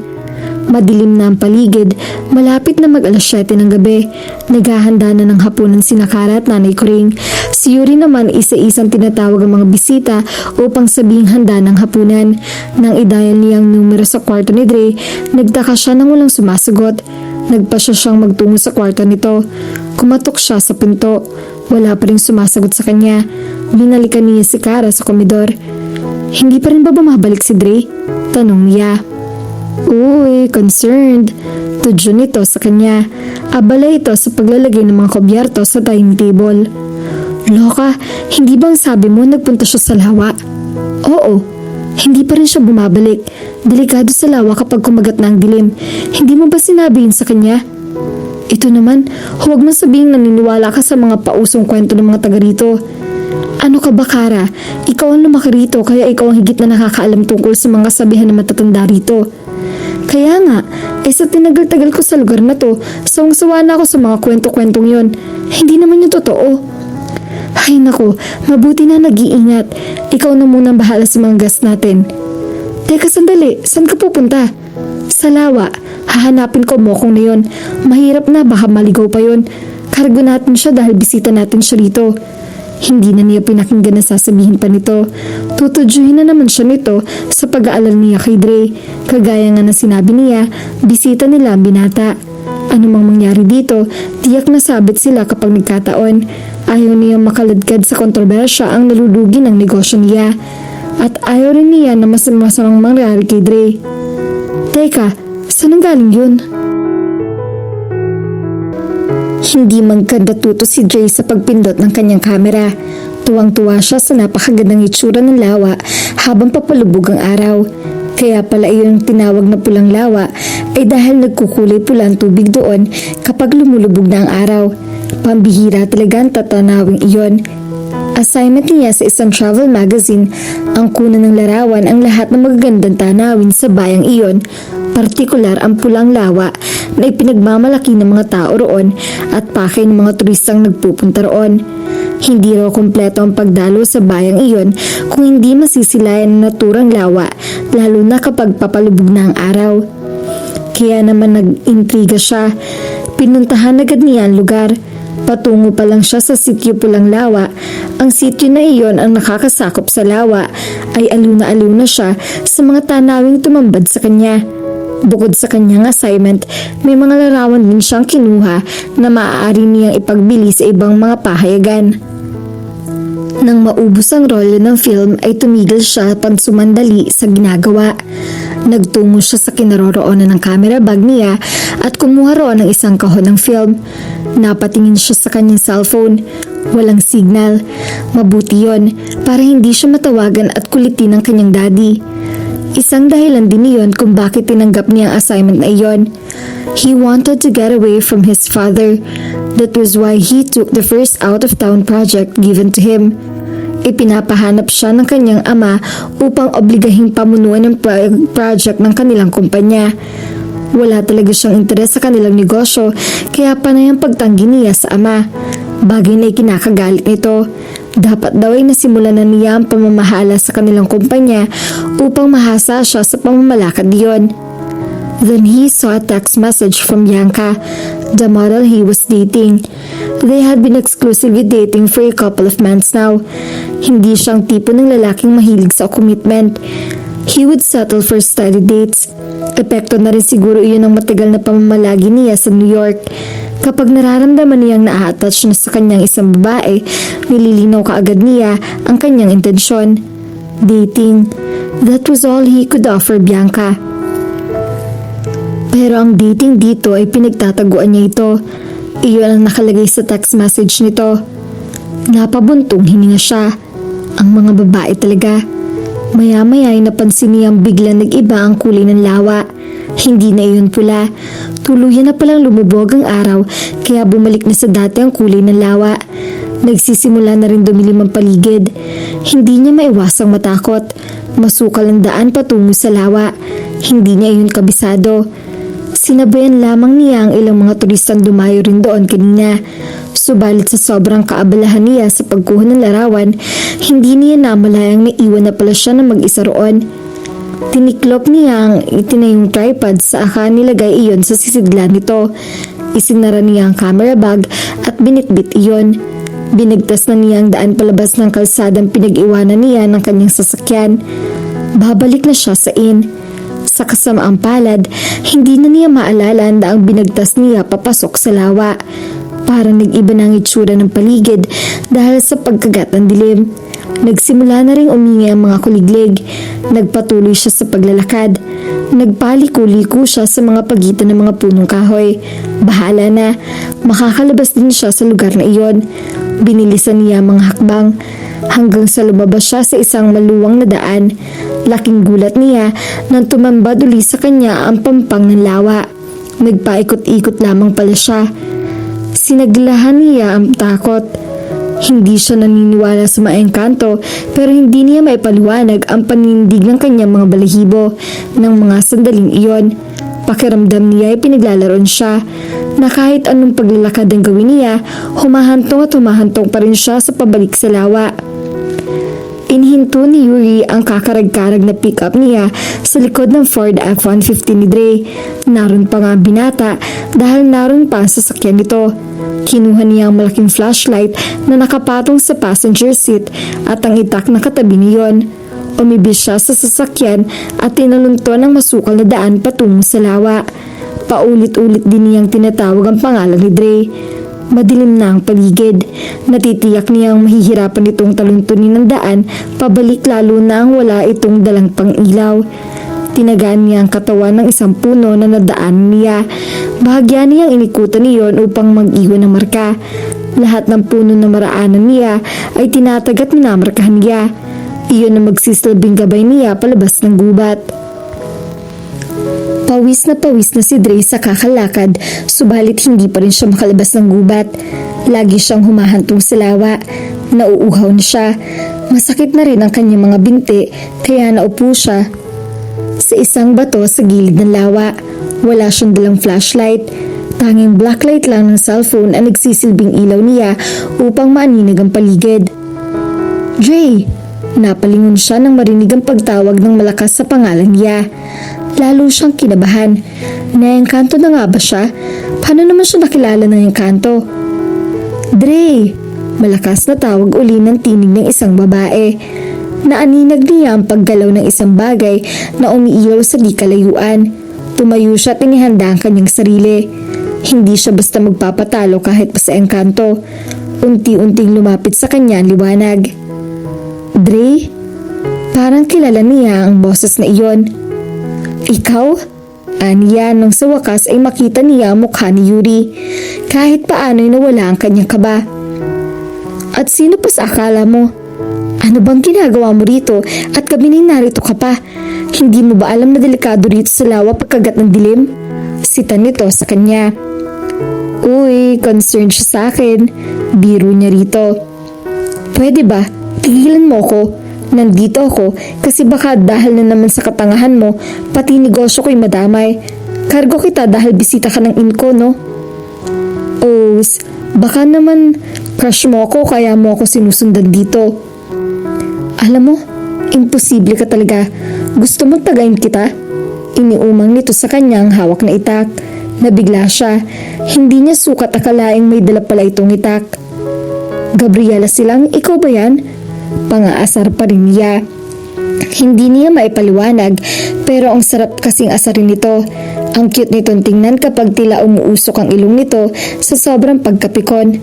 Madilim na ang paligid, malapit na mag-alas 7 ng gabi. Naghahanda na ng hapunan si Kara at Nanay Kuring. Si Yuri naman isa-isang tinatawag ang mga bisita upang sabihing handa ng hapunan. Nang i-dial niya ang numero sa kwarto ni Dre, nagtaka siya nang walang sumasagot. Nagpasya siyang magtungo sa kwarto nito. Kumatok siya sa pinto. Wala pa rin sumasagot sa kanya. Binalikan niya si Kara sa komedor. Hindi pa rin ba bumabalik si Dre? Tanong niya. Uy, concerned. Tudyo nito sa kanya. Abala ito sa paglalagay ng mga kobyerto sa dining table. Loka, hindi bang sabi mo nagpunta siya sa lawa? Oo, hindi pa rin siya bumabalik. Delikado sa lawa kapag kumagat na ang dilim. Hindi mo ba sinabi yun sa kanya? Ito naman, huwag mo sabihing naniniwala ka sa mga pausong kwento ng mga taga rito. Ano ka ba, Kara? Ikaw ang lumaki rito kaya ikaw ang higit na nakakaalam tungkol sa mga sabihan na matatanda rito. Kaya nga, sa tinagal-tagal ko sa lugar na to, sawang-sawa na ako sa mga kwento-kwentong yon. Hindi naman yung totoo. Ay nako, mabuti na nag-iingat. Ikaw na munang bahala sa mga gas natin. Teka sandali, saan ka pupunta? Sa lawa. Hahanapin ko mokong na yon. Mahirap na, baka maligaw pa yon. Kargo natin siya dahil bisita natin siya rito. Hindi na niya pinakinggan na sasabihin pa nito. Tutudyuhin na naman siya nito sa pag-aalala niya kay Dre. Kagaya nga na sinabi niya, bisita nila ang binata. Ano mang mangyari dito, tiyak na sabit sila kapag nagkataon. Ayaw niya makaladkad sa kontrobersya ang nalulugi ng negosyo niya. At ayaw rin niya na masamang mangyari kay Dre. Teka, saan ang galing yun? Hindi magkandatuto si Dre sa pagpindot ng kanyang kamera. Tuwang-tuwa siya sa napakagandang itsura ng lawa habang papalubog ang araw. Kaya pala iyon tinawag na pulang lawa ay dahil nagkukulay pula ang tubig doon kapag lumulubog na ang araw. Pambihira talaga ang tatanawing iyon. Assignment niya sa isang travel magazine ang kuna ng larawan ang lahat ng magagandang tanawin sa bayang iyon, partikular ang pulang lawa na ipinagmamalaki ng mga tao roon at pakay ng mga turistang nagpupunta roon. Hindi raw kompleto ang pagdalo sa bayang iyon kung hindi masisilayan ng naturang lawa, lalo na kapag papalubog na ang araw. Kaya naman nag-intriga siya. Pinuntahan agad niya ang lugar. Patungo pa lang siya sa sityo Pulang Lawa. Ang sityo na iyon ang nakakasakop sa lawa ay aluna-aluna siya sa mga tanawing tumambad sa kanya. Bukod sa kanyang assignment, may mga larawan din siyang kinuha na maaari niyang ipagbili sa ibang mga pahayagan. Nang maubos ang rolyo ng film ay tumigil siya pansumandali sa ginagawa. Nagtungo siya sa kinaroroonan ng camera bag niya at kumuha roon ng isang kahon ng film. Napatingin siya sa kanyang cellphone. Walang signal. Mabuti yon para hindi siya matawagan at kulitin ng kanyang daddy. Isang dahilan din iyon kung bakit tinanggap niya ang assignment na iyon. He wanted to get away from his father. That was why he took the first out-of-town project given to him. Ipinapahanap siya ng kanyang ama upang obligahing pamunuan ng project ng kanilang kumpanya. Wala talaga siyang interes sa kanilang negosyo kaya panay ang pagtanggi niya sa ama. Bagay na ikinakagalit nito. Dapat daw ay nasimulan na niya ang pamamahala sa kanilang kumpanya upang mahasa siya sa pamamalakad diyon. Then he saw a text message from Bianca, the model he was dating. They had been exclusively dating for a couple of months now. Hindi siyang tipo ng lalaking mahilig sa commitment. He would settle for steady dates. Epekto na rin siguro iyon ng matagal na pamamalagi niya sa New York. Kapag nararamdaman niyang na-attach na sa kanyang isang babae, nililinaw kaagad niya ang kanyang intensyon. Dating. That was all he could offer Bianca. Pero ang dating dito ay pinagtataguan niya ito. Iyon ang nakalagay sa text message nito. Napabuntong hininga siya. Ang mga babae talaga. Maya-maya ay napansin niyang biglang nag-iba ang kulay ng lawa. Hindi na iyon pula. Tuluyan na palang lumubog ang araw kaya bumalik na sa dati ang kulay ng lawa. Nagsisimula na rin dumilim ang paligid. Hindi niya maiwasang matakot. Masukal ang daan patungo sa lawa. Hindi niya iyon kabisado. Sinabayan lamang niya ang ilang mga turistang dumayo rin doon kanina. Subalit sa sobrang kaabalahan niya sa pagkuha ng larawan, hindi niya namalayang naiwan na pala siya na mag-isa roon. Tiniklop niya ang itinayong tripod sa nilagay iyon sa sisidla nito. Isinara niya ang camera bag at binitbit iyon. Binigtas na niya ang daan palabas ng kalsadang pinag-iwanan niya ng kanyang sasakyan. Babalik na siya sa inn. Sa kasamaang palad, hindi na niya maalala ang binagtas niya papasok sa lawa. Parang nag-iba na ang itsura ng paligid dahil sa pagkagat ng dilim. Nagsimula na ring umingi ang mga kuliglig. Nagpatuloy siya sa paglalakad. Nagpaliko-liko siya sa mga pagitan ng mga punong kahoy. Bahala na, makakalabas din siya sa lugar na iyon. Binilisan niya ang mga hakbang hanggang sa lumabas siya sa isang maluwang na daan. Laking gulat niya nang tumambad uli sa kanya ang pampang ng lawa. Nagpaikot-ikot lamang pala siya. Sinaglahan niya ang takot. Hindi siya naniniwala sa mga engkanto pero hindi niya maipaliwanag ang panindig ng kanyang mga balahibo ng mga sandaling iyon. Pakiramdam niya ay pinaglalaroan siya na kahit anong paglalakad ang gawin niya, humahantong at humahantong pa rin siya sa pabalik sa lawa. Inihinto ni Yuri ang kakarag-karag na pick-up niya sa likod ng Ford F-150 ni Dre. Naroon pa nga ang binata dahil naroon pa ang sasakyan nito. Kinuha niya ang malaking flashlight na nakapatong sa passenger seat at ang itak na katabi niyon. Umibis siya sa sasakyan at tinalunto ng masukal na daan patungo sa lawa. Paulit-ulit din niyang tinatawag ang pangalan ni Dre. Madilim na ang paligid. Natitiyak niyang mahihirapan itong taluntunin ng daan pabalik lalo na ang wala itong dalang pang-ilaw. Tinagaan niya ang katawan ng isang puno na nadaan niya. Bahagya niyang inikutan niyon upang mag-iwan ng marka. Lahat ng puno na maraanan niya ay tinatag at minamarkahan niya. Iyon ang magsisilbing gabay niya palabas ng gubat. Pawis na si Dre sa kakalakad, subalit hindi pa rin siya makalabas ng gubat. Lagi siyang humahantong sa lawa. Nauuhaw na siya. Masakit na rin ang kanyang mga binti, kaya naupo siya sa isang bato sa gilid ng lawa. Wala siyang dalang flashlight. Tanging blacklight lang ng cellphone ang nagsisilbing ilaw niya upang maaninag ang paligid. Dre! Napalingon siya nang marinig ang pagtawag ng malakas sa pangalan niya. Lalo siyang kinabahan. Naengkanto na nga ba siya? Paano naman siya nakilala ng engkanto? Dre! Malakas na tawag uli ng tinig ng isang babae. Naaninag niya ang paggalaw ng isang bagay na umiilaw sa di kalayuan. Tumayo siya at inihanda ang kanyang sarili. Hindi siya basta magpapatalo kahit pa sa engkanto. Unti-unting lumapit sa kanya ang liwanag. Dre? Parang kilala niya ang boses na iyon. Ikaw? Aniya nang sa wakas ay makita niya ang mukha ni Yuri. Kahit paano'y nawala ang kanyang kaba. At sino pa sa akala mo? Ano bang ginagawa mo rito at gabi narito ka pa? Hindi mo ba alam na delikado rito sa lawa pagkagat ng dilim? Sita nito sa kanya. Uy, concerned siya sa akin. Biro niya rito. Pwede ba? Tigilan mo ko. Nandito ako kasi baka dahil na naman sa katangahan mo, pati negosyo ko'y madamay. Kargo kita dahil bisita ka ng inko, no? Oh, baka naman crush mo ako kaya mo ako sinusundan dito. Alam mo, imposible ka talaga. Gusto mo tagayin kita? Iniumang nito sa kanyang hawak na itak. Nabigla siya. Hindi niya sukat akalaing may dala pala itong itak. Gabriela Silang, ikaw ba yan? Pangaasar pa rin niya. Hindi niya maipaliwanag pero ang sarap kasing asarin nito. Ang cute nitong tingnan kapag tila umuusok ang ilong nito sa sobrang pagkapikon.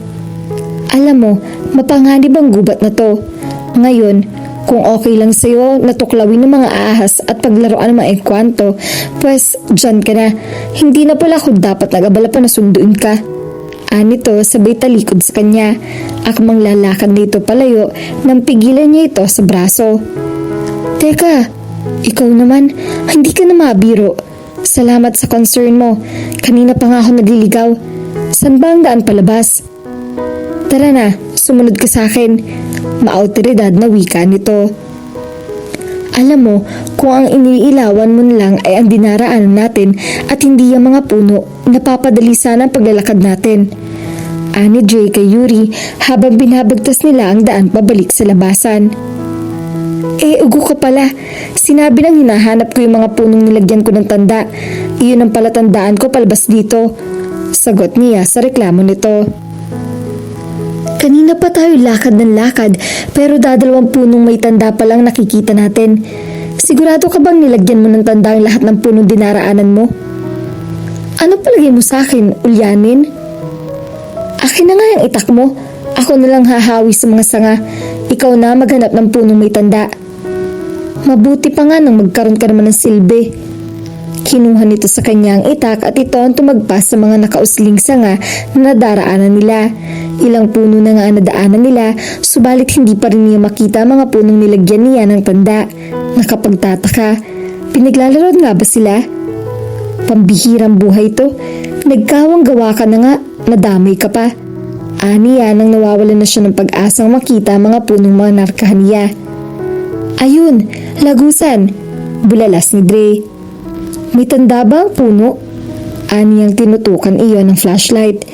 Alam mo, mapanganib ang gubat na to. Ngayon, kung okay lang sa'yo natuklawin ng mga ahas at paglaruan ng mga engkanto, pues dyan ka na. Hindi na pala ako dapat nag-abala pa na sunduin ka. Anito sabay talikod sa kanya. Akmang lalakad nito palayo nang pigilan niya ito sa braso. Teka, ikaw naman, hindi ka na mabiro. Salamat sa concern mo. Kanina pa nga ako nagliligaw. San ba ang daan palabas? Tara na, sumunod ka sa akin. Maautoridad na wika nito. Alam mo, kung ang iniilawan mo lang ay ang dinaraanan natin at hindi ang mga puno, napapadali sana ang paglalakad natin. Ani Dre kay Yuri habang binabagtas nila ang daan pabalik sa labasan. Ugo ka pala. Sinabi nang hinahanap ko yung mga punong nilagyan ko ng tanda. Iyon ang palatandaan ko palabas dito. Sagot niya sa reklamo nito. Kanina pa tayo lakad ng lakad pero dadalawang punong may tanda pa lang nakikita natin. Sigurado ka bang nilagyan mo ng tanda ang lahat ng punong dinaraanan mo? Ano palagay mo sa akin, ulyanin? Akin na nga yung itak mo. Ako na lang hahawi sa mga sanga. Ikaw na maghanap ng punong may tanda. Mabuti pa nga nang magkaroon ka naman ng silbi. Kinuha nito sa kanya ang itak at ito ang tumagpas sa mga nakausling sanga na nadaraanan nila. Ilang puno na nga ang nadaanan nila, subalit hindi pa rin niya makita ang mga punong nilagyan niya ng tanda. Nakapagtataka, pinaglalaroan nga ba sila? Pambihirang buhay to. Nagkawang gawa ka na nga, nadamay ka pa. Aniya nang nawawalan na siya ng pag-asang makita mga punong mga narkahan niya. Ayun, lagusan, bulalas ni Dre. May tanda ba ang puno? Aniyang tinutukan iyon ng flashlight.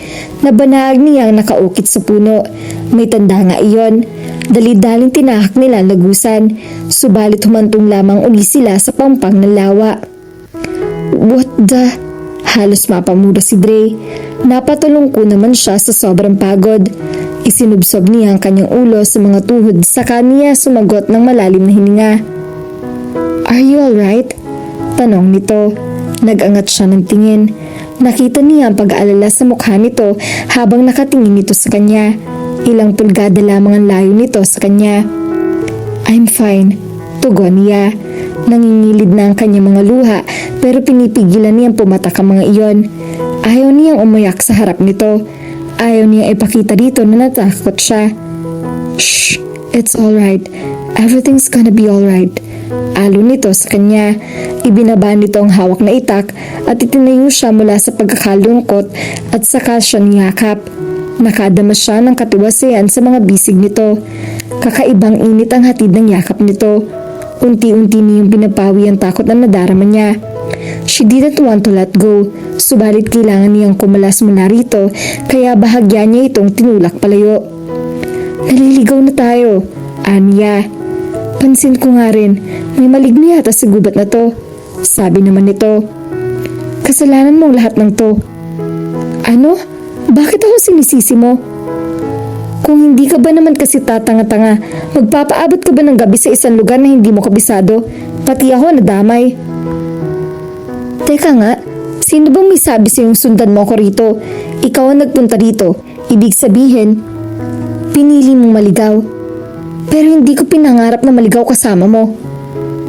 Nabanaag niyang nakaukit sa puno. May tanda nga iyon. Dali-daling tinahak nila ang lagusan. Subalit humantong lamang uli sila sa pampang ng lawa. What the? Halos mapamuda si Dre. Napatulong ko naman siya sa sobrang pagod. Isinubsob niya ang kanyang ulo sa mga tuhod saka niya sumagot ng malalim na hininga. Are you alright? Tanong nito. Nag-angat siya ng tingin. Nakita niya ang pag-aalala sa mukha nito habang nakatingin nito sa kanya. Ilang pulgada lamang ang layo nito sa kanya. I'm fine, tugon niya. Nangingilid na ang kanyang mga luha pero pinipigilan niyang pumatak ang mga iyon. Ayaw niyang umayak sa harap nito. Ayaw niyang ipakita dito na natakot siya. Shh, it's alright. Everything's gonna be alright. Alo nito sa kanya. Ibinaba nito ang hawak na itak at itinayo siya mula sa pagkakalungkot at saka siya niyakap. Nakadama siya ng katiwasayan sa mga bisig nito. Kakaibang init ang hatid ng yakap nito. Unti-unti niyang binabawi ang takot na nadarama niya. She didn't want to let go, subalit kailangan niyang kumalas mula rito kaya bahagya niya itong tinulak palayo. Naliligaw na tayo, aniya. Pansin ko nga rin, may maligno yata sa gubat na to. Sabi naman nito. Kasalanan mong lahat ng to. Ano? Bakit ako sinisisi mo? Kung hindi ka ba naman kasi tatanga-tanga, magpapaabot ka ba ng gabi sa isang lugar na hindi mo kabisado? Pati ako nadamay. Teka nga, sino bang may sabi sa yung sundan mo ako rito? Ikaw ang nagpunta rito. Ibig sabihin, pinili mong maligaw. Pero hindi ko pinangarap na maligaw kasama mo.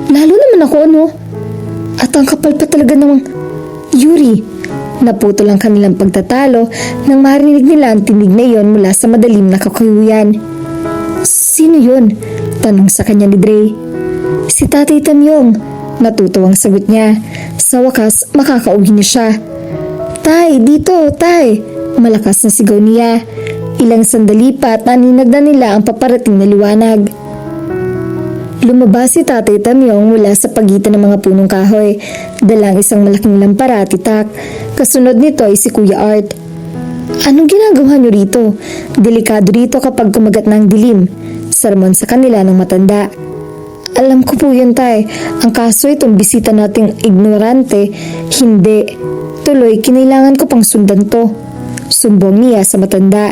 Lalo naman ako, ano? At ang kapal pa talaga ng Yuri. Naputol ang kanilang pagtatalo nang marinig nila ang tinig na iyon mula sa madalim na kakuyuyan. Sino yun? Tanong sa kanya ni Dre. Si Tatay Tamyong. Natutuwang sagot niya. Sa wakas, makakauwi niya siya. Tay, dito, tay! Malakas na sigaw niya. Ilang sandali pa at naninag na nila ang paparating na liwanag. Lumabas si Tatay Tamyong mula sa pagitan ng mga punong kahoy. Dalang isang malaking lampara at itak. Kasunod nito ay si Kuya Art. Anong ginagawa niyo rito? Delikado rito kapag kumagat ng dilim. Sermon sa kanila ng matanda. Alam ko po yun, tay. Ang kaso itong bisita nating ignorante. Hindi. Tuloy, kinailangan ko pang sundan to. Sumbong niya sa matanda.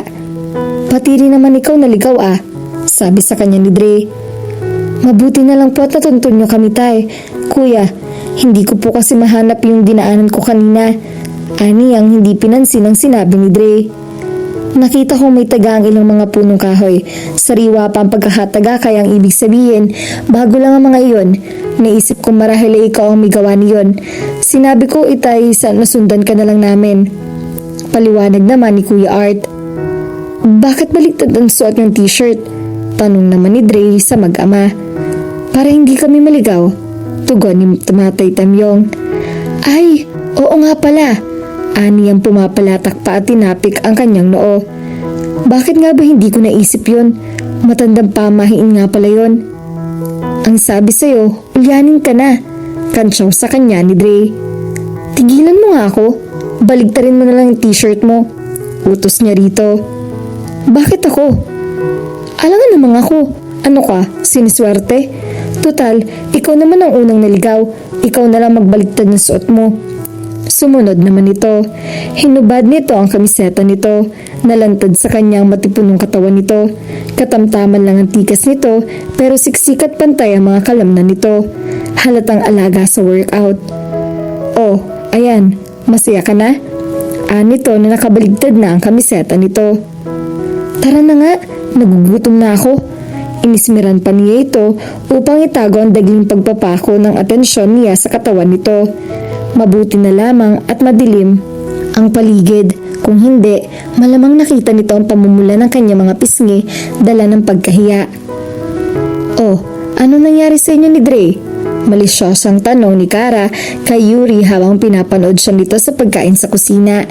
Pati rin naman ikaw naligaw ah. Sabi sa kanya ni Dre. Mabuti na lang po at natuntun niyo kami, tay. Kuya, hindi ko po kasi mahanap yung dinaanan ko kanina. Ani ang hindi pinansin ang sinabi ni Dre. Nakita ko may taga ang ilang mga punong kahoy. Sariwa pa ang pagkakataga kaya ang ibig sabihin, bago lang ang mga iyon. Naisip ko marahil ay ikaw ang may gawa niyon. Sinabi ko itay sa nasundan ka na lang namin. Paliwanag naman ni Kuya Art. Bakit baliktad ang suot yung t-shirt? Tanong naman ni Dre sa mag-ama. Para hindi kami maligaw. Tugon ni Tatay Tamyong. Ay, oo nga pala. Ani ang pumapalatak pa at tinapik ang kanyang noo. Bakit nga ba hindi ko naisip yun? Matandang pamahiin nga pala yun. Ang sabi sa'yo, ulyanin ka na. Kantsaw sa kanya ni Dre. Tigilan mo nga ako. Baligtarin mo na lang yung t-shirt mo. Utos niya rito. Bakit ako? Alangan namang ako. Ano ka? Siniswerte? Total, ikaw naman ang unang naligaw. Ikaw na lang magbaligtad ng suot mo. Sumunod naman ito. Hinubad nito ang kamiseta nito. Nalantad sa kanyang matipunong katawan nito. Katamtaman lang ang tikas nito pero siksik at pantay ang mga kalamnan nito. Halatang alaga sa workout. Oh, ayan. Masaya ka na? Nito na nakabaligtad na ang kamiseta nito. Tara na nga, nagugutom na ako. Inismiran pa niya ito upang itago ang dagling pagpapako ng atensyon niya sa katawan nito. Mabuti na lamang at madilim ang paligid. Kung hindi, malamang nakita nito ang pamumula ng kanyang mga pisngi dala ng pagkahiya. Oh, ano nangyari sa inyo ni Dre? Malisyosang tanong ni Kara kay Yuri habang pinapanood siya nito sa pagkain sa kusina.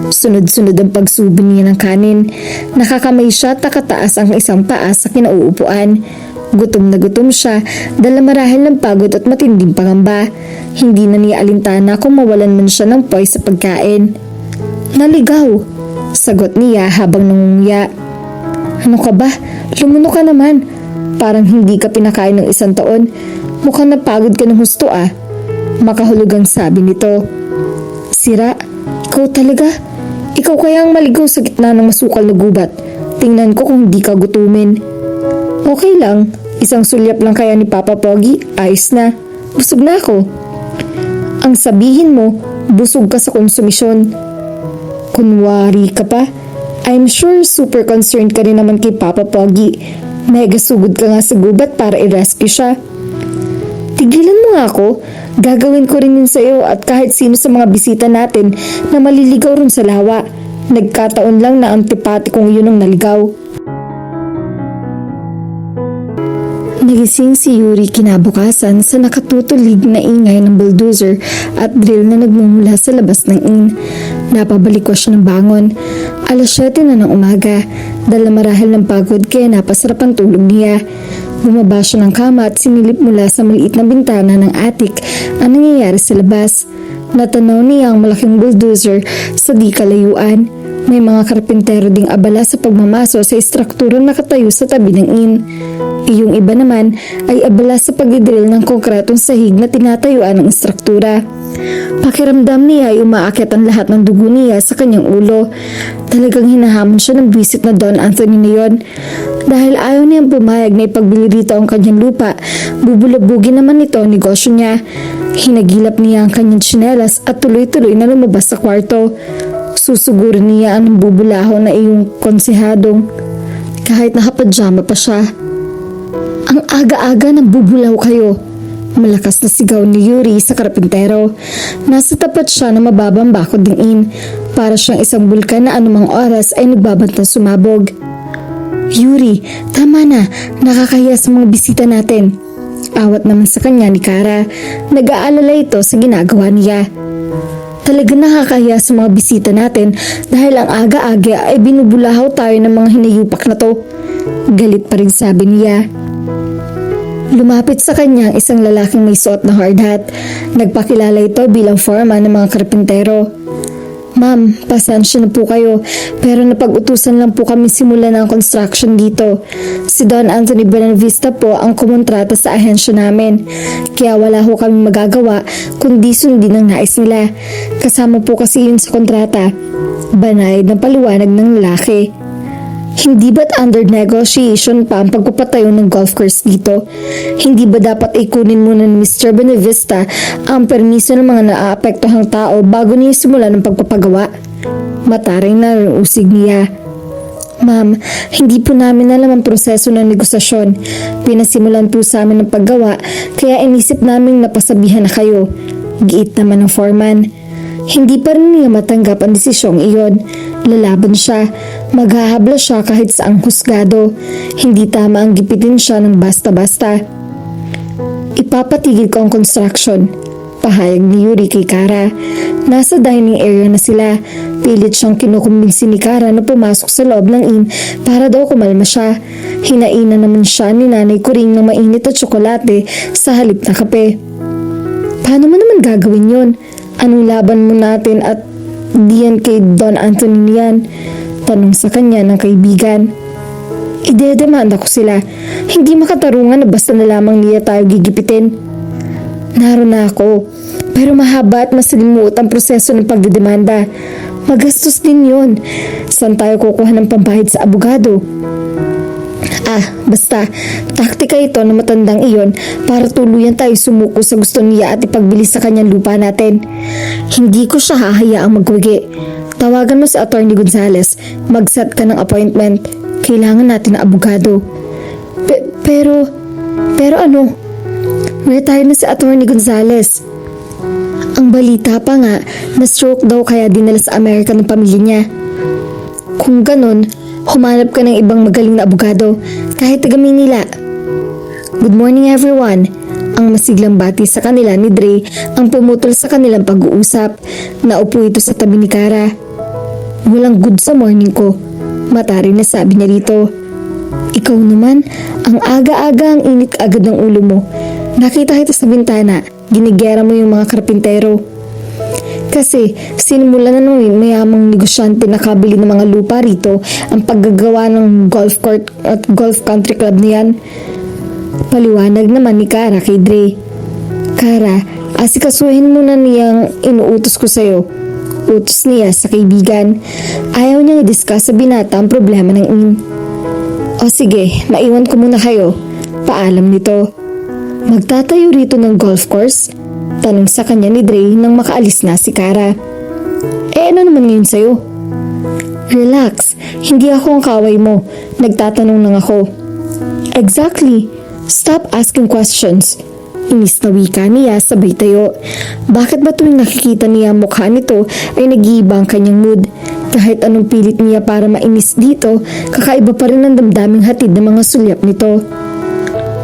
Sunod-sunod ang pagsubo niya ng kanin. Nakakamay siya at nakataas ang isang paa sa kinauupuan. Gutom na gutom siya dahil marahil ng pagod at matinding pangamba. Hindi na niya alintana kung mawalan man siya ng poise sa pagkain. Naligaw, sagot niya habang nangunguya. Ano ka ba? Lumuno ka naman. Parang hindi ka pinakain ng 1 taon. Mukhang napagod ka ng husto ah. Makahulugang sabi nito. Sira, ikaw talaga? Ikaw kaya ang maligaw sa gitna ng masukal na gubat. Tingnan ko kung hindi ka gutumin. Okay lang, isang sulyap lang kaya ni Papa Pogi, ayos na. Busog na ako. Ang sabihin mo, busog ka sa konsumisyon. Kunwari ka pa. I'm sure super concerned ka rin naman kay Papa Pogi. Mega sugod ka nga sa gubat para i-rescue siya. Tigilan mo nga ako. Gagawin ko rin yun sa'yo at kahit sino sa mga bisita natin na maliligaw rin sa lawa. Nagkataon lang na antipati kong yun ang naligaw. Nagising si Yuri kinabukasan sa nakatutulig na ingay ng bulldozer at drill na nagmumula sa labas ng inn. Napabalik ko siya ng bangon. 7:00 na ng umaga. Dahil marahil ng pagod kaya napasarap ang tulog niya. Bumaba siya ng kama at sinilip mula sa maliit na bintana ng attic ang nangyayari sa labas. Natanaw niya ang malaking bulldozer sa di kalayuan. May mga karpintero ding abala sa pagmamaso sa istrukturang nakatayo sa tabi ng inn. Iyong iba naman ay abala sa pagdidrill ng konkretong sahig na tinatayuan ng istruktura. Pakiramdam niya ay umaakyat ang lahat ng dugo niya sa kanyang ulo. Talagang hinahamon siya ng visit na Don Anthony na yon. Dahil ayaw niyang pumayag na ipagbili rito ang kanyang lupa, bubulabugin naman ito ang negosyo niya. Hinagilap niya ang kanyang tsinelas at tuloy-tuloy na lumabas sa kwarto. Susugurin niya ang bubulaho na iyong konsehadong kahit nakapadyama pa siya. Ang aga-aga ng bubulaw kayo. Malakas na sigaw ni Yuri sa karpintero. Nasa tapat siya na mababang bakod ng inn. Para siyang isang bulkan na anumang oras ay nagbabantang sumabog. Yuri, tama na. Nakakahiya sa mga bisita natin. Awat naman sa kanya ni Kara. Nag-aalala ito sa ginagawa niya. Talaga nakakahiya sa mga bisita natin dahil ang aga-aga ay binubulahaw tayo ng mga hinayupak na to. Galit pa rin sabi niya. Lumapit sa kanya ang isang lalaking may suot na hard hat. Nagpakilala ito bilang foreman ng mga karpintero. Ma'am, pasensya na po kayo pero napag-utusan lang po kami simulan ng construction dito. Si Don Anthony Benavista po ang kumontrata sa ahensya namin. Kaya wala ho kami magagawa kundi sundin ang nais nila. Kasama po kasi yun sa kontrata. Banayad na paliwanag ng lalaki. Hindi ba't under negotiation pa ang pagpapatayo ng golf course dito? Hindi ba dapat ikunin muna ni Mr. Benavista ang permiso ng mga naaapektohang tao bago niya simulan ng pagpapagawa? Mataray na ang usig niya. Ma'am, hindi po namin alam ang proseso ng negosasyon. Pinasimulan po sa amin ng paggawa kaya inisip namin napasabihan na kayo. Giit naman ng foreman. Hindi pa rin niya matanggap ang desisyong iyon. Lalaban siya. Maghahabla siya kahit saang husgado. Hindi tama ang gipitin siya ng basta-basta. Ipapatigil ko ang construction. Pahayag ni Yuri kay Kara. Nasa dining area na sila. Pilit siyang kinukumbinsi ni Kara na pumasok sa loob ng inn para daw kumalma siya. Hinainan naman siya ni Nanay Kuring ng mainit at tsokolate sa halip na kape. Paano mo naman gagawin yon? Anong laban mo natin at diyan kay Don Anthony niyan? Tanong sa kanya ng kaibigan. Idedemanda ko sila. Hindi makatarungan na basta na lamang niya tayo gigipitin. Naroon na ako. Pero mahaba at masalimuot ang proseso ng pagdedemanda. Magastos din yon. Saan tayo kukuha ng pambayad sa abogado? Basta, taktika ito na matandang iyon para tuluyan tayo sumuko sa gusto niya at ipagbili sa kanyang lupa natin. Hindi ko siya hahayaang magwagi. Tawagan mo si Atty. Gonzales. Mag-set ka ng appointment. Kailangan natin ng abogado. Pero ano? Retired na si Atty. Gonzales. Ang balita pa nga, na-stroke daw kaya dinala sa Amerika ng pamilya niya. Kung ganon, humanap ka ng ibang magaling na abogado, kahit taga Manila. Good morning everyone. Ang masiglang bati sa kanila ni Dre ang pumutol sa kanilang pag-uusap. Naupo ito sa tabi ni Kara. Walang good sa morning ko, mataray na sabi niya rito. Ikaw naman, ang aga-aga ang init agad ng ulo mo. Nakita kita sa bintana, ginigera mo yung mga karpintero. Kasi sinimula na ng mayamang negosyante na kabili ng mga lupa rito ang paggagawa ng golf court at golf country club niyan. Paliwanag naman ni Kara kay Dre. Kara, asikasuhin mo na niyang inuutos ko sa'yo. Utos niya sa kaibigan. Ayaw niyang i-discuss sa binata ang problema ng In. O sige, maiwan ko muna kayo. Paalam nito. Magtatayo rito ng golf course? Tanong sa kanya ni Dre nang makaalis na si Kara. Ano naman ngayon sa'yo? Relax, hindi ako ang kaway mo. Nagtatanong lang ako. Exactly. Stop asking questions. Inis na wika niya sabay tayo. Bakit ba tuwing nakikita niya ang mukha nito ay nag-iiba ang kanyang mood? Kahit anong pilit niya para mainis dito, kakaiba pa rin ang damdaming hatid ng mga sulyap nito.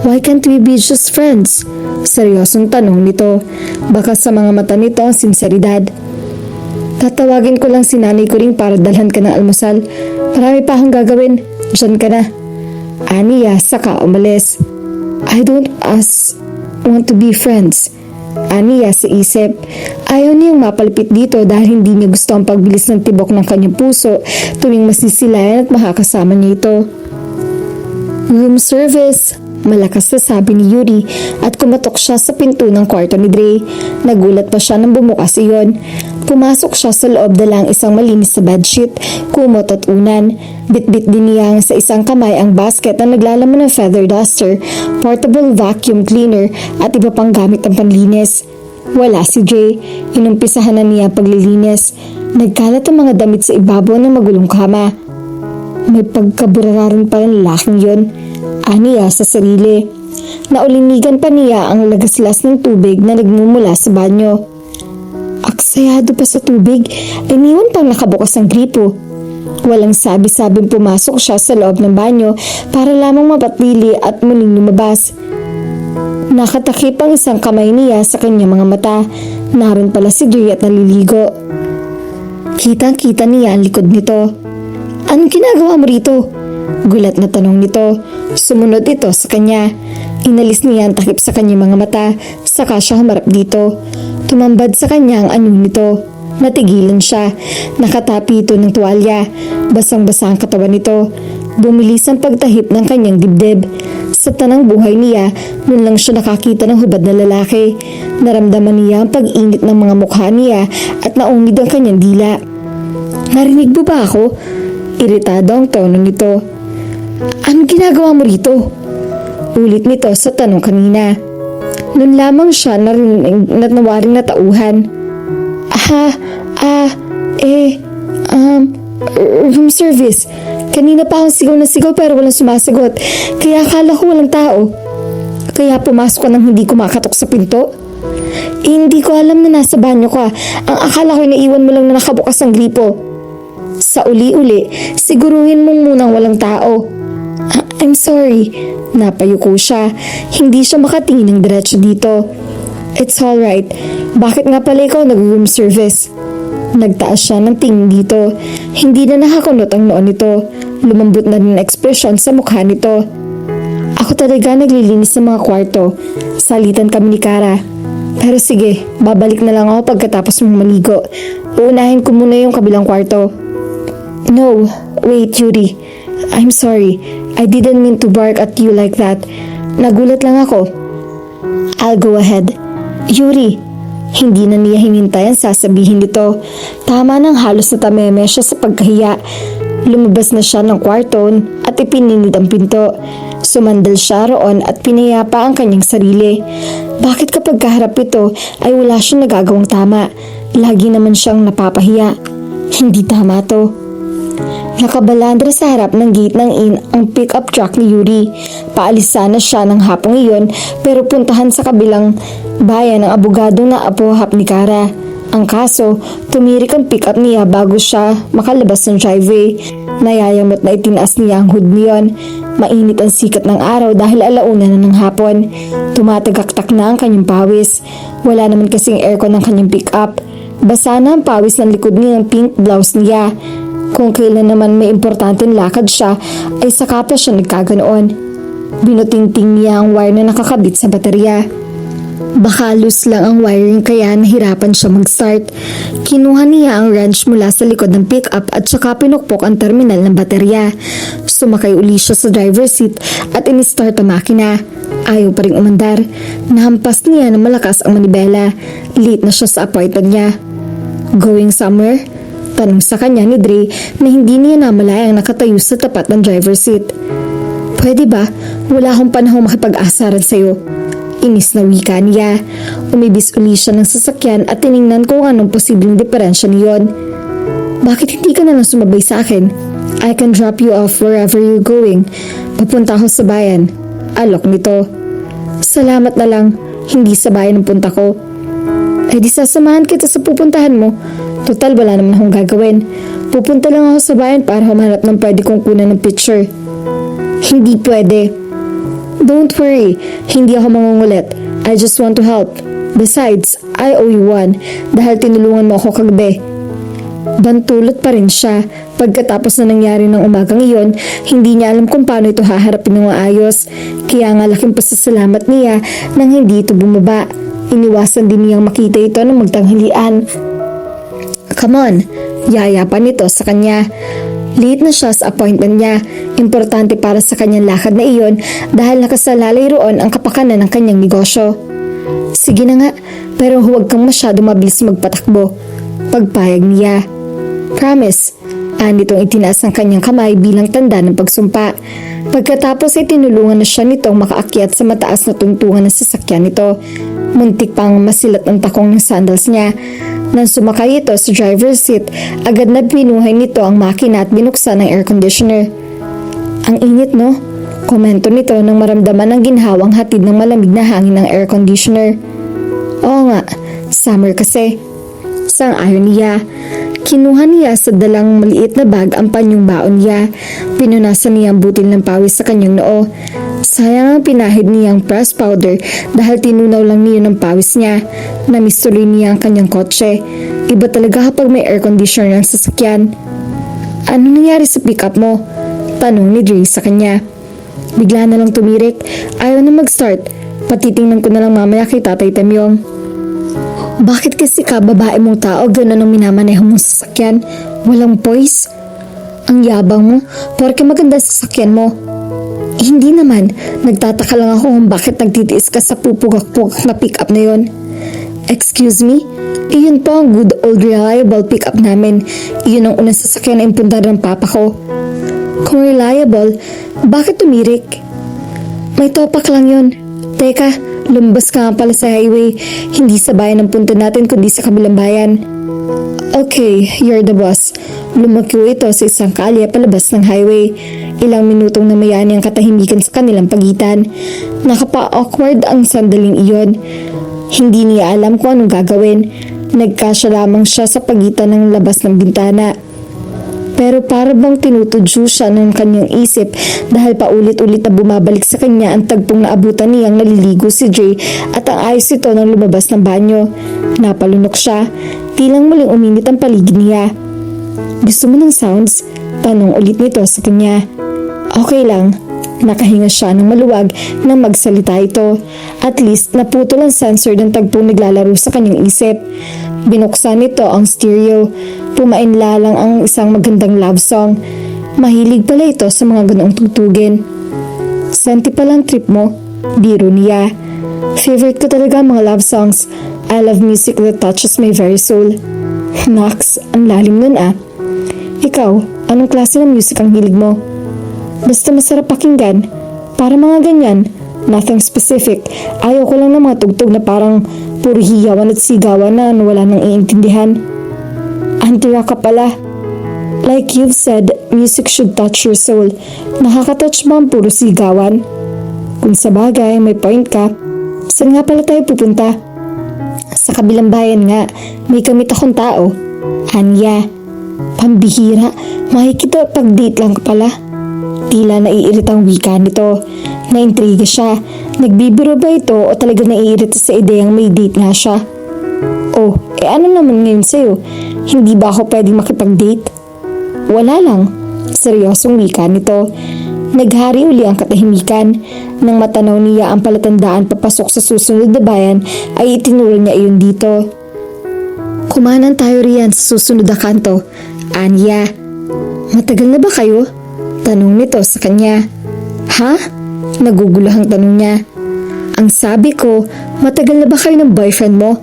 Why can't we be just friends? Seryosong tanong nito. Baka sa mga mata nito ang sinseridad. Tatawagin ko lang si nanay ko rin para dalhan ka ng almusal. Marami pa akong gagawin. Diyan ka na. Aniya saka umalis. I don't want to be friends. Aniya sa isip. Ayaw niyang mapalpit dito dahil hindi niya gusto ang pagbilis ng tibok ng kanyang puso tuwing masisilayan at makakasama niya ito. Room service. Malakas na sabi ni Yuri at kumatok siya sa pinto ng kwarto ni Dre. Nagulat pa siya nang bumukas iyon. Pumasok siya sa loob dalang isang malinis sa bedsheet, kumot at unan. Bit-bit din niya sa isang kamay ang basket na naglalaman ng feather duster, portable vacuum cleaner at iba pang gamit ng panlinis. Wala si Dre. Inumpisahan na niya paglilinis. Nagkalat ang mga damit sa ibabaw ng magulong kama. May pagkaburararan pa ng lalaking yun. Aniya sa sarili. Naulinigan pa niya ang lagaslas ng tubig na nagmumula sa banyo. Aksayado pa sa tubig, iniwan pang nakabukas ang gripo. Walang sabi-sabing pumasok siya sa loob ng banyo para lamang mapatili at muling lumabas. Nakatakip ang isang kamay niya sa kanyang mga mata. Naroon pala si Dre at naliligo. Kitang-kita niya ang likod nito. Anong ginagawa mo rito? Gulat na tanong nito. Sumunod ito sa kanya. Inalis niya ang takip sa kanyang mga mata, saka siya humarap dito. Tumambad sa kanya ang anong nito. Natigilan siya. Nakatapi ito ng tuwalya. Basang-basa ang katawan nito. Bumilis ang pagtahip ng kanyang dibdib. Sa tanang buhay niya, noon lang siya nakakita ng hubad na lalaki. Naramdaman niya ang pag-init ng mga mukha niya at naungid ang kanyang dila. Narinig mo ba ako? Iritado ang tono nito. Anong ginagawa mo rito? Ulit nito sa tanong kanina. Noon lamang siya narinig na nawaring na tauhan. Room service. Kanina pa akong sigaw na sigaw pero walang sumasagot. Kaya akala ko walang tao. Kaya pumasok ka nang hindi kumakatok sa pinto. Hindi ko alam na nasa banyo ka. Ang akala ko naiwan mo lang na nakabukas ang gripo. Sa uli-uli, siguruhin mong munang walang tao. I'm sorry. Napayuko siya. Hindi siya makatingin ng diretso dito. It's alright. Bakit nga pala ikaw nag-room service? Nagtaas siya ng tingin dito. Hindi na nakakunot ang noon nito. Lumambot na din ang ekspresyon sa mukha nito. Ako talaga naglilinis ng mga kwarto. Salitan kami ni Kara. Pero sige, babalik na lang ako pagkatapos mong maligo. Uunahin ko muna yung kabilang kwarto. No, wait Yuri. I'm sorry. I didn't mean to bark at you like that. Nagulat lang ako. I'll go ahead. Yuri, hindi na niya hinintay ang sasabihin nito. Tama nang halos natameme siya sa pagkahiya. Lumabas na siya ng kwarto at ipininid ang pinto. Sumandal siya roon at pinayapa ang kanyang sarili. Bakit kapag kaharap ito ay wala siyang nagagawang tama? Lagi naman siyang napapahiya. Hindi tama to. Nakabalandra sa harap ng gate ng inn ang pick-up truck ni Yuri. Paalis sana siya ng hapong iyon pero puntahan sa kabilang bayan ng abogadong naapohap ni Kara. Ang kaso, tumirik ang pick-up niya bago siya makalabas ng driveway. Nayayamot na itinaas niya ang hood niyon. Mainit ang sikat ng araw dahil alauna na ng hapon. Tumatagaktak na ang kanyang pawis. Wala naman kasing aircon ng kanyang pick-up. Basa na ang pawis ng likod niya ng pink blouse niya. Kung kailan naman may importanteng lakad siya, ay saka pa siya nagkaganoon. Binutingting niya ang wire na nakakabit sa baterya. Baka loose lang ang wiring kaya nahirapan siya mag-start. Kinuha niya ang wrench mula sa likod ng pick-up at saka pinukpok ang terminal ng baterya. Sumakay uli siya sa driver's seat at in-start ang makina. Ayaw pa rin umandar. Nahampas niya ng malakas ang manibela. Late na siya sa appointment niya. Going somewhere? Tanong sa kanya ni Dre na hindi niya namalayang nakatayo sa tapat ng driver's seat. Pwede ba? Wala akong panahong makipag-asaran sa'yo. Inis na wika niya. Umibis uli siya ng sasakyan at tiningnan kung anong posibleng diferensya niyon. Bakit hindi ka na lang sumabay sa akin? I can drop you off wherever you're going. Papunta ako sa bayan. Alok nito. Salamat na lang. Hindi sa bayan ang punta ko. Eh di sasamahan kita sa pupuntahan mo. Total wala naman akong gagawin. Pupunta lang ako sa bayan para humanap ng pwede kong kunan ng picture. Hindi pwede. Don't worry, hindi ako mangungulit. I just want to help. Besides, I owe you one dahil tinulungan mo ako kagabi. Bantulot pa rin siya. Pagkatapos na nangyari ng umagang iyon, hindi niya alam kung paano ito haharapin ng maayos. Kaya nga laking pasasalamat niya nang hindi ito bumaba. Iniwasan din niyang makita ito ng magtanghalian. Come on, yayapan nito sa kanya. Late na siya sa appointment niya. Importante para sa kanyang lakad na iyon dahil nakasalalay roon ang kapakanan ng kanyang negosyo. Sige na nga, pero huwag kang masyado mabilis magpatakbo. Pagpayag niya. Promise. Nitong itinaas ang kanyang kamay bilang tanda ng pagsumpa. Pagkatapos ay tinulungan na siya nitong makaakyat sa mataas na tuntungan ng sasakyan nito. Muntik pang masilat ang takong ng sandals niya. Nang sumakay ito sa driver's seat, agad na binuhay nito ang makina at binuksan ang air conditioner. Ang init no? Komento nito nang maramdaman ang ginhawang hatid ng malamig na hangin ng air conditioner. Oo nga, summer kasi. Sang-ayon niya. Kinuha niya sa dalang maliit na bag ang panyong baon niya. Pinunasan niya ang butil ng pawis sa kanyang noo. Sayang ang pinahid niyang press powder dahil tinunaw lang niya ng pawis niya. Namiss tuloy niya ang kanyang kotse. Iba talaga kapag may air conditioner ng sasakyan. Ano nangyari sa pickup mo? Tanong ni Dre sa kanya. Bigla na lang tumirik. Ayaw na mag-start. Patitingnan ko na lang mamaya kay Tatay Temyong. Bakit kasi ka babae mong tao gano'n ang minamaneho mong sasakyan? Walang poise? Ang yabang mo, porke maganda sasakyan mo. Hindi naman, nagtataka lang ako kung bakit nagtitiis ka sa pupugak-pugak na pick-up na yon. Excuse me? Iyon po ang good old reliable pick-up namin. Iyon ang unang sasakyan na impundar ng papa ko. Kung reliable, bakit tumirik? May topak lang yon. Teka, lumabas ka nga pala sa highway. Hindi sa bayan ang punta natin kundi sa kabilang bayan. Okay, you're the boss. Lumakyo ito sa isang kalye palabas ng highway. Ilang minutong namayani ang katahimikan sa kanilang pagitan. Nakapa-awkward ang sandaling iyon. Hindi niya alam kung anong gagawin. Nagkasya lamang siya sa pagitan ng labas ng bintana. Pero para bang tinutudyo siya ng kanyang isip dahil paulit-ulit na bumabalik sa kanya ang tagpong naabutan niyang naliligo si Dre at ang ayos ito nang lumabas ng banyo. Napalunok siya. Tilang muling uminit ang paligid niya. Gusto mo ng sounds? Tanong ulit nito sa kanya. Okay lang. Nakahinga siya ng maluwag nang magsalita ito. At least naputol ang sensor ng tagpong naglalaro sa kanyang isip. Binuksan nito ang stereo. Pumainla lang ang isang magandang love song. Mahilig pala ito sa mga ganoong tugtugin. Senti palang trip mo. Biro niya. Favorite ko talaga mga love songs. I love music that touches my very soul. Nox, ang lalim nun ah. Ikaw, anong klase ng music ang hilig mo? Basta masarap pakinggan. Para mga ganyan. Nothing specific. Ayaw ko lang ng mga tugtog na parang puro hiyawan at sigawan na wala nang iintindihan. Antira ka pala. Like you've said, music should touch your soul. Nakaka-touch ba ang puro sigawan? Kung sa bagay, may point ka. Saan nga pala tayo pupunta? Sa Sa kabilang bayan nga, may kamit akong tao. Anya. Pambihira, makikipag-date lang pala. Tila naiiritang wika nito. Naintriga siya. Nagbibiro ba ito o talaga naiirita sa ideyang may date nga siya? Oh, ano naman ngayon sa'yo? Hindi ba ako pwedeng makipag-date? Wala lang. Seryosong wika nito. Naghari uli ang katahimikan. Nang matanaw niya ang palatandaan papasok sa susunod na bayan, ay itinuro niya iyon dito. Kumanan tayo riyan sa susunod na kanto. Anya. Matagal na ba kayo? Tanong nito sa kanya. Ha? Naguguluhang tanong niya. Ang sabi ko, matagal na ba kayo ng boyfriend mo?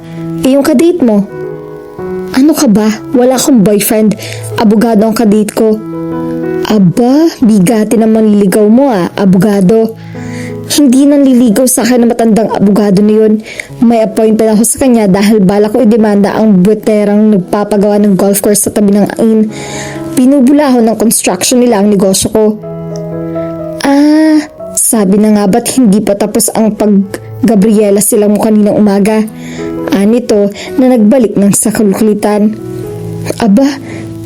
Yung kadate mo? Ano ka ba? Wala akong boyfriend. Abogado ang kadate ko. Aba, bigati naman liligaw mo abogado. Hindi nanliligaw sa akin na matandang abogado na yun. May appointment ako sa kanya dahil bala ko idemanda ang buweterang nagpapagawa ng golf course sa tabi ng ain. Binubulahon ng construction nila ang negosyo ko. Sabi na nga ba't hindi pa tapos ang pag-Gabriela sila mo kaninang umaga? Anito na nagbalik ng sakaluklitan. Aba,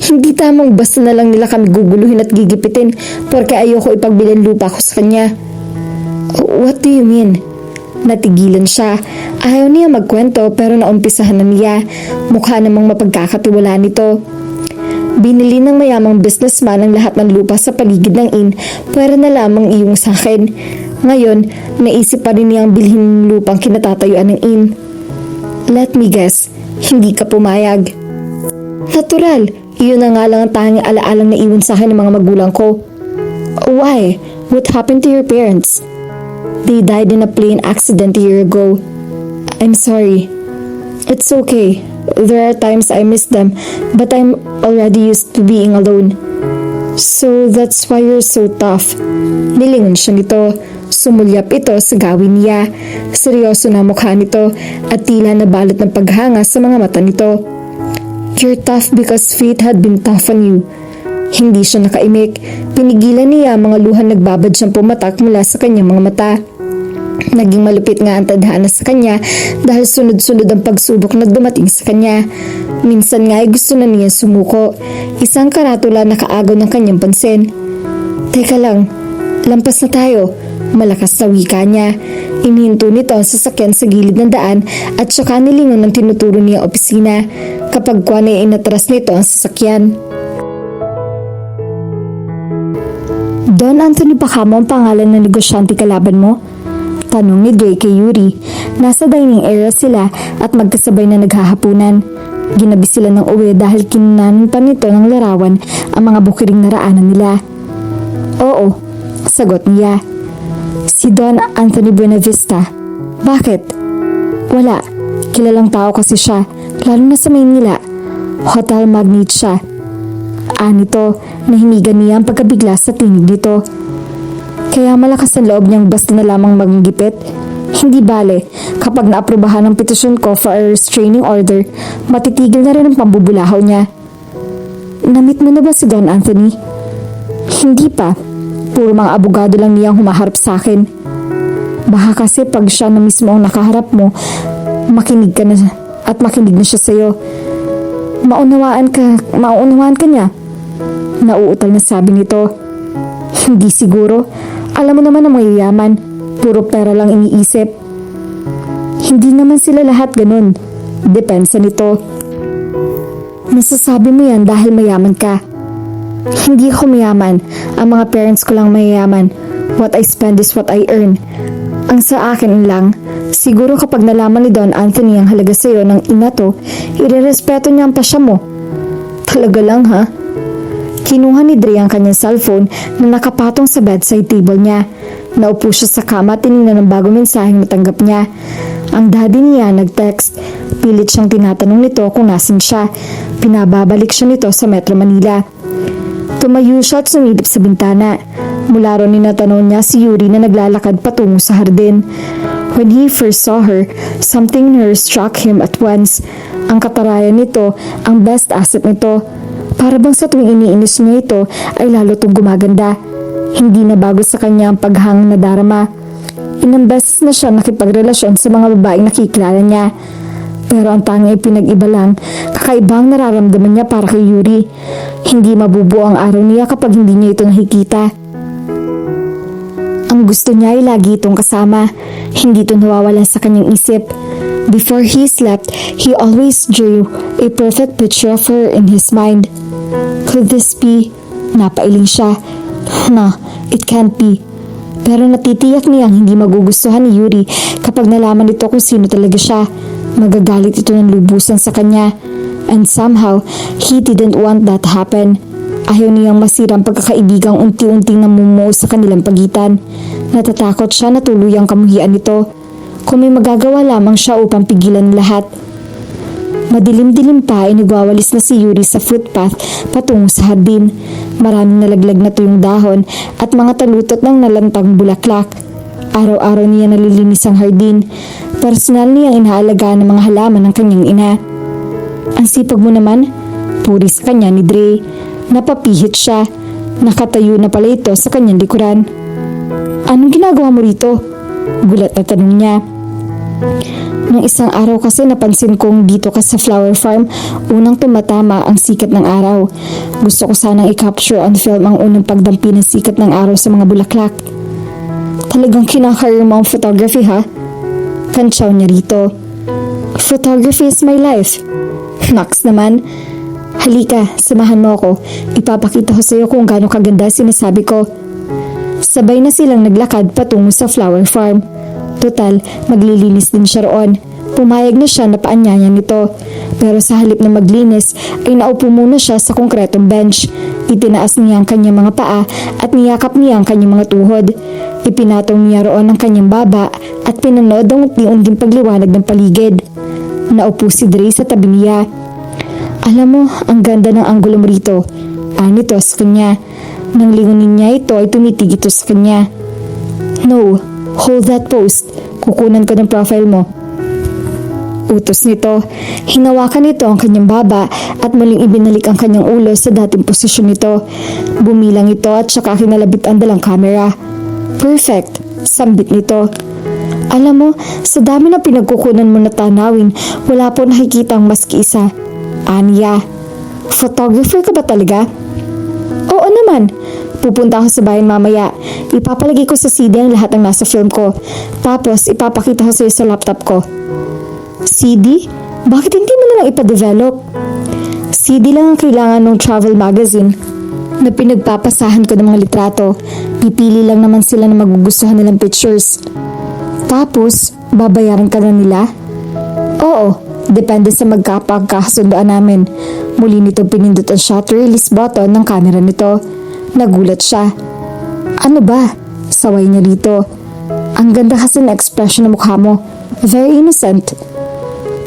hindi tamang basta na lang nila kami guguluhin at gigipitin porque ayoko ipagbilan lupa ko sa kanya. What do you mean? Natigilan siya. Ayaw niya magkwento pero naumpisahan na niya. Mukha namang mapagkakatiwala nito. Binili ng mayamang businessman ang lahat ng lupa sa paligid ng inn, pwera na lamang iyong sa akin. Ngayon, naisip pa rin niyang bilhin ng lupang kinatatayuan ng inn. Let me guess, hindi ka pumayag. Natural, iyon na nga lang ang tanging alaalang naiwan sa akin ng mga magulang ko. Why? What happened to your parents? They died in a plane accident a year ago. I'm sorry. It's okay. There are times I miss them, but I'm already used to being alone. So that's why you're so tough. Nilingon siya nito. Sumulyap ito sa gawin niya. Seryoso na mukha nito at tila nabalot ng paghanga sa mga mata nito. You're tough because fate had been tough on you. Hindi siya nakaimik. Pinigilan niya ang mga luhan nagbabad siyang pumatak mula sa kanyang mga mata. Naging malupit nga ang tadhana sa kanya dahil sunod-sunod ang pagsubok na dumating sa kanya. Minsan nga ay gusto na niya sumuko. Isang karatula na kaagaw ng kanyang pansin. Teka lang, lampas na tayo. Malakas na wika niya. Inihinto nito ang sasakyan sa gilid ng daan at saka nilingon ng tinuturo niya opisina. Kapag kuwan ay inatras nito ang sasakyan. Don Anthony Pacamo ang pangalan ng negosyante kalaban mo? Tanong ni Dre kay Yuri. Nasa dining area sila at magkasabay na naghahapunan. Ginabi sila ng uwi dahil kinunanan pa nito ng larawan ang mga bukiring naraanan nila. Oo, sagot niya. Si Don Anthony Buenavista. Bakit? Wala. Kilalang tao kasi siya, lalo na sa Maynila. Hotel magnate siya. Anito, nahimigan niya ang pagkabigla sa tinig nito. Kaya malakas ang loob niyang basta na lamang magigipit. Hindi bale, kapag naaprubahan ang petisyon ko for a restraining order, matitigil na rin ang pambubulahaw niya. Namit mo na ba si Don Anthony? Hindi pa. Puro mga abogado lang niyang humaharap sa akin. Baka kasi pag siya na mismo ang nakaharap mo, makinig ka na at makinig na siya sa'yo. Maunawaan ka niya. Nauutal na sabi nito. Hindi siguro. Alam mo naman ang mayayaman. Puro pera lang iniisip. Hindi naman sila lahat ganun. Depensa nito. Nasasabi mo yan dahil mayaman ka. Hindi ako mayaman. Ang mga parents ko lang mayayaman. What I spend is what I earn. Ang sa akin lang, siguro kapag nalaman ni Don Anthony ang halaga sa'yo ng ina to, irerespeto niya ang pasya mo. Talaga lang ha? Kinuha ni Dre ang kanyang cellphone na nakapatong sa bedside table niya. Naupo siya sa kama at tinignan ng bagong mensaheng natanggap niya. Ang daddy niya nag-text. Pilit siyang tinatanong nito kung nasan siya. Pinababalik siya nito sa Metro Manila. Tumayo siya at sumilip sa bintana. Mula ron ninatanong niya si Yuri na naglalakad patungo sa hardin. When he first saw her, something in her struck him at once. Ang katarayan nito, ang best asset nito. Para bang sa tuwing iniinis niya ito ay lalo itong gumaganda. Hindi na bago sa kanya ang paghang na darama. Ilang beses na siya nakipagrelasyon sa mga babaeng nakikilala niya. Pero ang tanging pinag-iba lang, kakaibang nararamdaman niya para kay Yuri. Hindi mabubuo ang araw niya kapag hindi niya ito nakikita. Ang gusto niya ay lagi itong kasama. Hindi ito nawawala sa kanyang isip. Before he slept, he always drew a perfect picture of her in his mind. Could this be? Napailing siya. No, it can't be. Pero natitiyak niyang hindi magugustuhan ni Yuri kapag nalaman nito kung sino talaga siya. Magagalit ito ng lubusan sa kanya. And somehow, he didn't want that to happen. Ayaw niyang masira ang pagkakaibigang unti-unting namumuo sa kanilang pagitan. Natatakot siya na tuluyang kamuhian nito. Kung may magagawa lamang siya upang pigilan lahat. Madilim-dilim pa ay nagwawalis na si Yuri sa footpath patungo sa hardin. Maraming nalaglag na tuyong dahon at mga talutot ng nalantang bulaklak. Araw-araw niya nalilinis ang hardin. Personal niyang inaalagaan ng mga halaman ng kanyang ina. Ang sipag mo naman, puri sa kanya ni Dre. Napapihit siya. Nakatayo na pala ito sa kanyang likuran. Anong ginagawa mo rito? Gulat na tanong niya. Nung isang araw kasi napansin kong dito ka sa flower farm, unang tumatama ang sikat ng araw. Gusto ko sanang i-capture on film ang unang pagdampi ng sikat ng araw sa mga bulaklak. Talagang kinakarir mo ang photography ha? Kantsaw niya rito. Photography is my life. Naks naman. Halika, samahan mo ako. Ipapakita ko sa iyo kung gaano kaganda sinasabi ko. Sabay na silang naglakad patungo sa flower farm. Total, maglilinis din siya roon. Pumayag na siya na paanyaya nito. Pero sa halip na maglinis, ay naupo muna siya sa konkretong bench. Itinaas niya ang kanyang mga paa at niyakap niya ang kanyang mga tuhod. Ipinatong niya roon ang kanyang baba at pinanood ang unti-unting pagliwanag ng paligid. Naupo si Dre sa tabi niya. Alam mo, ang ganda ng anggulo mo rito. Anito sa kanya. Nang lingunin niya ito ay tumitig ito sa kanya. No, hold that post. Kukunan ko ng profile mo. Utos nito. Hinawakan nito ang kanyang baba at muling ibinalik ang kanyang ulo sa dating posisyon nito. Bumilang ito at saka kinalabit ang dalang kamera. Perfect, sambit nito. Alam mo, sa dami na pinagkukunan mo na tanawin, wala po nakikita ang maski isa. Anya, photographer ka ba talaga? Oo naman. Pupunta ako sa bayan mamaya. Ipapalagay ko sa CD ang lahat ng nasa film ko. Tapos ipapakita ko sa iyo sa laptop ko. CD? Bakit hindi mo na lang ipa-develop? CD lang ang kailangan ng travel magazine na pinagpapasahan ko ng mga litrato. Pipili lang naman sila na magugustuhan nilang pictures. Tapos, babayaran ka na nila? Oo, depende sa magkapagkasundoan namin. Muli nito pinindot ang shutter release button ng camera nito. Nagulat siya. Ano ba? Saway niya dito. Ang ganda kasi ng expression ng mukha mo. Very innocent.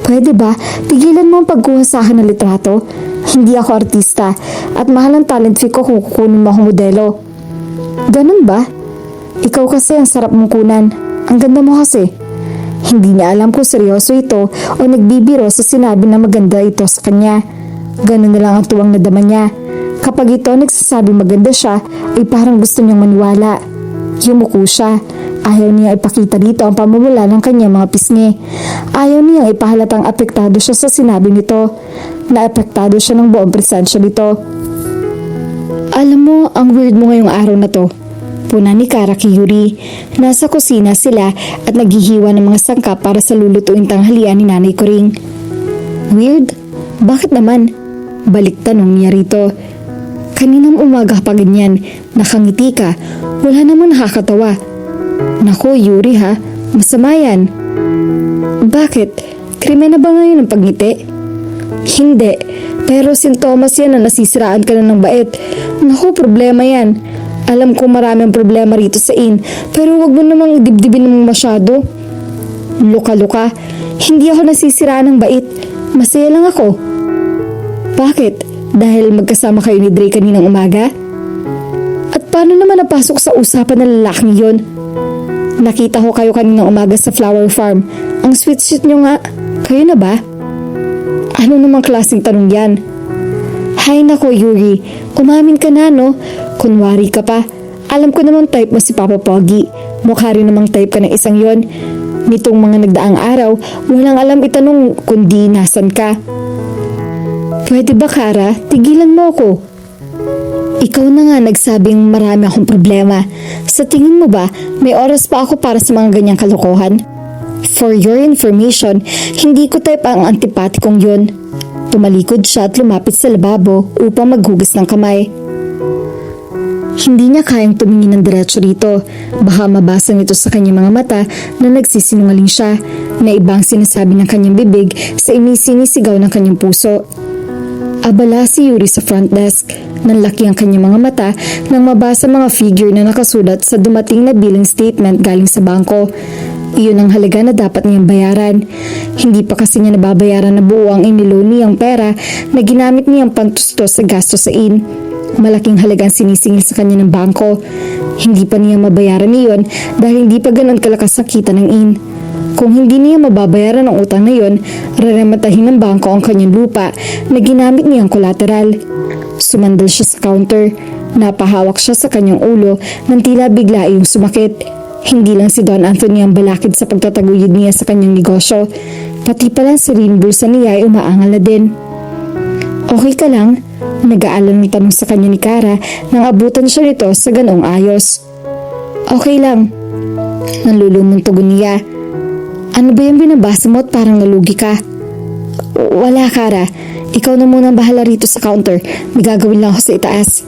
Pwede ba, tigilan mo ang pagkuha sa akin ng litrato? Hindi ako artista at mahal ang talent fee ko kung kukunin mo akong modelo. Ganun ba? Ikaw kasi ang sarap mong kunan. Ang ganda mo kasi. Hindi niya alam kung seryoso ito o nagbibiro sa sinabi na maganda ito sa kanya. Ganun na lang ang tuwang nadama niya. Kapag ito nagsasabi maganda siya, ay parang gusto niyang maniwala. Yumuko siya. Ayaw niya ipakita dito ang pamumula ng kanyang mga pisngi. Ayaw niya ipahalatang apektado siya sa sinabi nito. Naapektado siya ng buong presensya nito. Alam mo, ang weird mo ngayong araw na to. Puna ni Kara kay Yuri. Nasa kusina sila at naghihiwa ng mga sangkap para sa lulutuin tanghalian ni Nanay Coring. Weird? Bakit naman? Balik tanong niya rito. Kaninang umaga pa ganyan, nakangiti ka, wala namang nakakatawa. Naku, Yuri ha, masama yan. Bakit? Krimen na ba ngayon ang pagngiti? Hindi, pero sintomas yan na nasisiraan ka na ng bait. Naku, problema yan. Alam ko maraming problema rito sa inn, pero wag mo namang dibdibin naman masyado. Luka-luka, hindi ako nasisiraan ng bait. Masaya lang ako. Bakit? Dahil magkasama kayo ni Dre kaninang umaga? At paano naman napasok sa usapan ng lalaking yon? Nakita ko kayo kaninang umaga sa flower farm. Ang sweet-sweet nyo nga. Kayo na ba? Ano namang klaseng tanong yan? Hay nako Yuri, umamin ka na no? Kunwari ka pa. Alam ko namang type mo si Papa Pogi. Mukha rin namang type ka ng isang yon. Nitong mga nagdaang araw, walang alam itanong kundi nasan ka. Pwede ba, Kara? Tigilan mo ako. Ikaw na nga nagsabing marami akong problema. Sa tingin mo ba, may oras pa ako para sa mga ganyang kalokohan? For your information, hindi ko type ang antipatikong yun. Tumalikod siya at lumapit sa lababo upang maghugas ng kamay. Hindi niya kayang tumingin ng diretso rito. Baka mabasa nito sa kanyang mga mata na nagsisinungaling siya, na ibang sinasabi ng kanyang bibig sa inisinisigaw ng kanyang puso. Abala si Yuri sa front desk. Nanlaki ang kanyang mga mata nang mabasa mga figure na nakasulat sa dumating na billing statement galing sa bangko. Iyon ang halaga na dapat niyang bayaran. Hindi pa kasi niya nababayaran na buo ang iniloan niyang pera na ginamit niyang pantustos sa gasto sa inn. Malaking halagang sinisingil sa kanya ng bangko. Hindi pa niya mabayaran iyon dahil hindi pa ganun kalakas ang kita ng inn. Kung hindi niya mababayaran ang utang na iyon, rarematahin ng bangko ang kanyang lupa na ginamit niyang kolateral. Sumandal siya sa counter. Napahawak siya sa kanyang ulo nang tila bigla iyong sumakit. Hindi lang si Don Anthony ang balakid sa pagtataguyod niya sa kanyang negosyo. Pati pala si bulsa niya ay umaangal na din. Okay ka lang? Nag-aalang ng tanong sa kanya ni Kara nang abutan siya nito sa ganong ayos. Okay lang. Nalulumong tugon niya. Ano ba yung binabasa mo at parang nalugi ka? Wala, Kara. Ikaw na muna bahala rito sa counter. May gagawin lang ako sa itaas.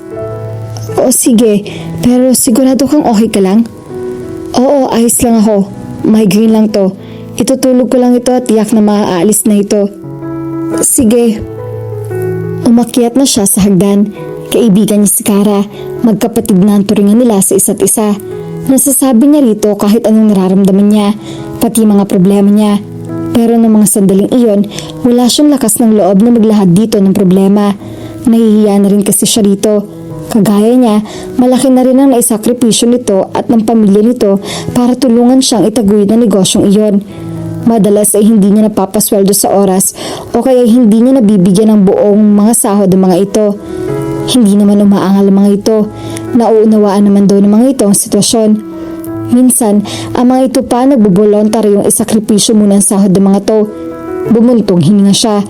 O sige, pero sigurado kang okay ka lang? Oo, ayos lang ako. Migraine lang to. Itutulog ko lang ito at tiyak na maaalis na ito. Sige. Umakyat na siya sa hagdan. Kaibigan niya si Kara. Magkapatid na ang turingan nila sa isa't isa. Nasasabi niya rito kahit anong nararamdaman niya, pati mga problema niya. Pero ng mga sandaling iyon, wala siyang lakas ng loob na maglahad dito ng problema. Nahihiya na rin kasi siya rito. Kagaya niya, malaki na rin ang naisakripisyo nito at ng pamilya nito para tulungan siyang itaguyod na negosyong iyon. Madalas ay hindi niya napapasweldo sa oras o kaya hindi niya nabibigyan ng buong mga sahod ng mga ito. Hindi naman umaangal ang mga ito. Nauunawaan naman daw ng mga ito ang sitwasyon. Minsan, ang mga ito pa nagbobolontaryong isakripisyo muna ang sahod ng mga to. Bumuntong hininga siya.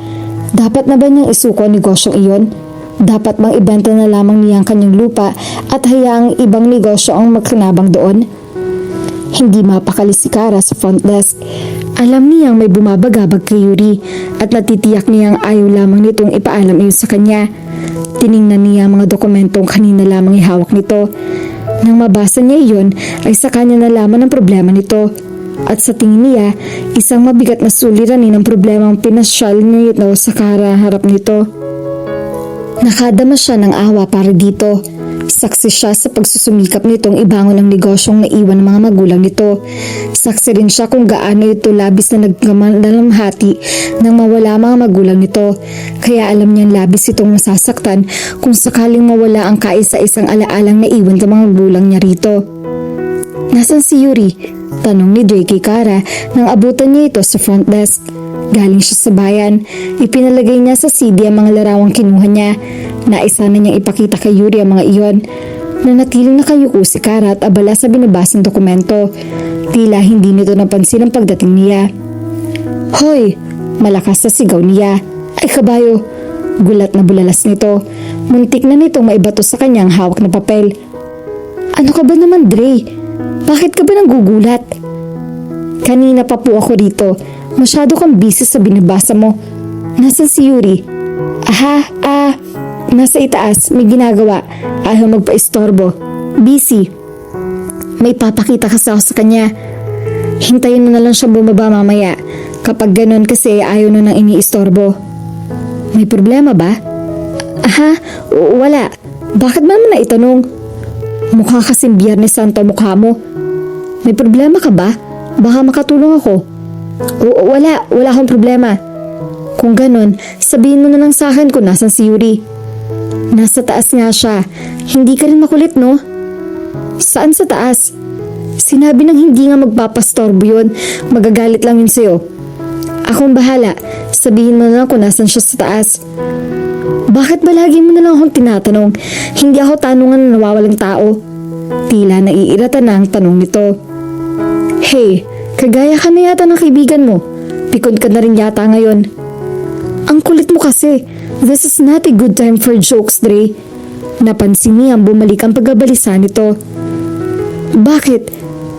Dapat na ba niyang isuko ang negosyong iyon? Dapat bang ibenta na lamang niya ang kanyang lupa at hayaang ibang negosyo ang magkanabang doon? Hindi mapakali si Kara sa front desk. Alam niyang may bumabagabag kay Yuri at natitiyak niyang ayaw lamang nitong ipaalam iyon sa kanya. Tiningnan niya ang mga dokumentong kanina lamang ihawak nito. Nang mabasa niya iyon ay sa kanya nalaman ang problema nito. At sa tingin niya, isang mabigat na suliranin ang problema ang pinasyal niya sa harap nito. Nakadama siya ng awa para dito. Saksi siya sa pagsusumikap nitong ibangon ang negosyong naiwan ng mga magulang nito. Saksi rin siya kung gaano ito labis na nagmamalamhati nang mawala ang mga magulang nito. Kaya alam niyang labis itong masasaktan kung sakaling mawala ang kaisa-isang alaalang naiwan ng mga magulang niya rito. Nasaan si Yuri? Tanong ni Drake kay Kara nang abutan niya ito sa front desk. Galing siya sa bayan. Ipinalagay niya sa CD ang mga larawang kinuha niya. Naisa na niyang ipakita kay Yuri ang mga iyon. Nanatiling nakayuko si Kara at abala sa binabasang dokumento. Tila hindi nito napansin ang pagdating niya. Hoy! Malakas na sigaw niya. Ay kabayo! Gulat na bulalas nito. Muntik na nitong maibato sa kanyang hawak na papel. Ano ka ba naman, Dre? Bakit ka ba nanggugulat? Kanina pa po ako rito. Masyado kang busy sa binabasa mo. Nasaan si Yuri? Nasa itaas. May ginagawa. Ayaw magpa-istorbo. Busy. May papakita kasi ako sa kanya. Hintayin mo na lang siya bumaba mamaya. Kapag ganun kasi ayaw na nang iniistorbo. May problema ba? Wala. Bakit ba naman naitanong? Mukha kasing Biyernes Santo mukha mo. May problema ka ba? Baka makatulong ako. Wala akong problema. Kung ganun, sabihin mo na lang sa akin kung nasan si Yuri. Nasa taas nga siya. Hindi ka rin makulit, no? Saan sa taas? Sinabi nang hindi nga magpapastorbo yun. Magagalit lang yun sa'yo. Akong bahala. Sabihin mo na lang kung nasan siya sa taas. Bakit ba lagi mo na lang akong tinatanong? Hindi ako tanungan na nawawalang tao. Tila naiirata na ang tanong nito. Hey, Kagaya ka na yata ng kaibigan mo. Pikon ka na rin yata ngayon. Ang kulit mo kasi. This is not a good time for jokes, Dre. Napansin niya bumalik ang pagbabalisa nito. Bakit?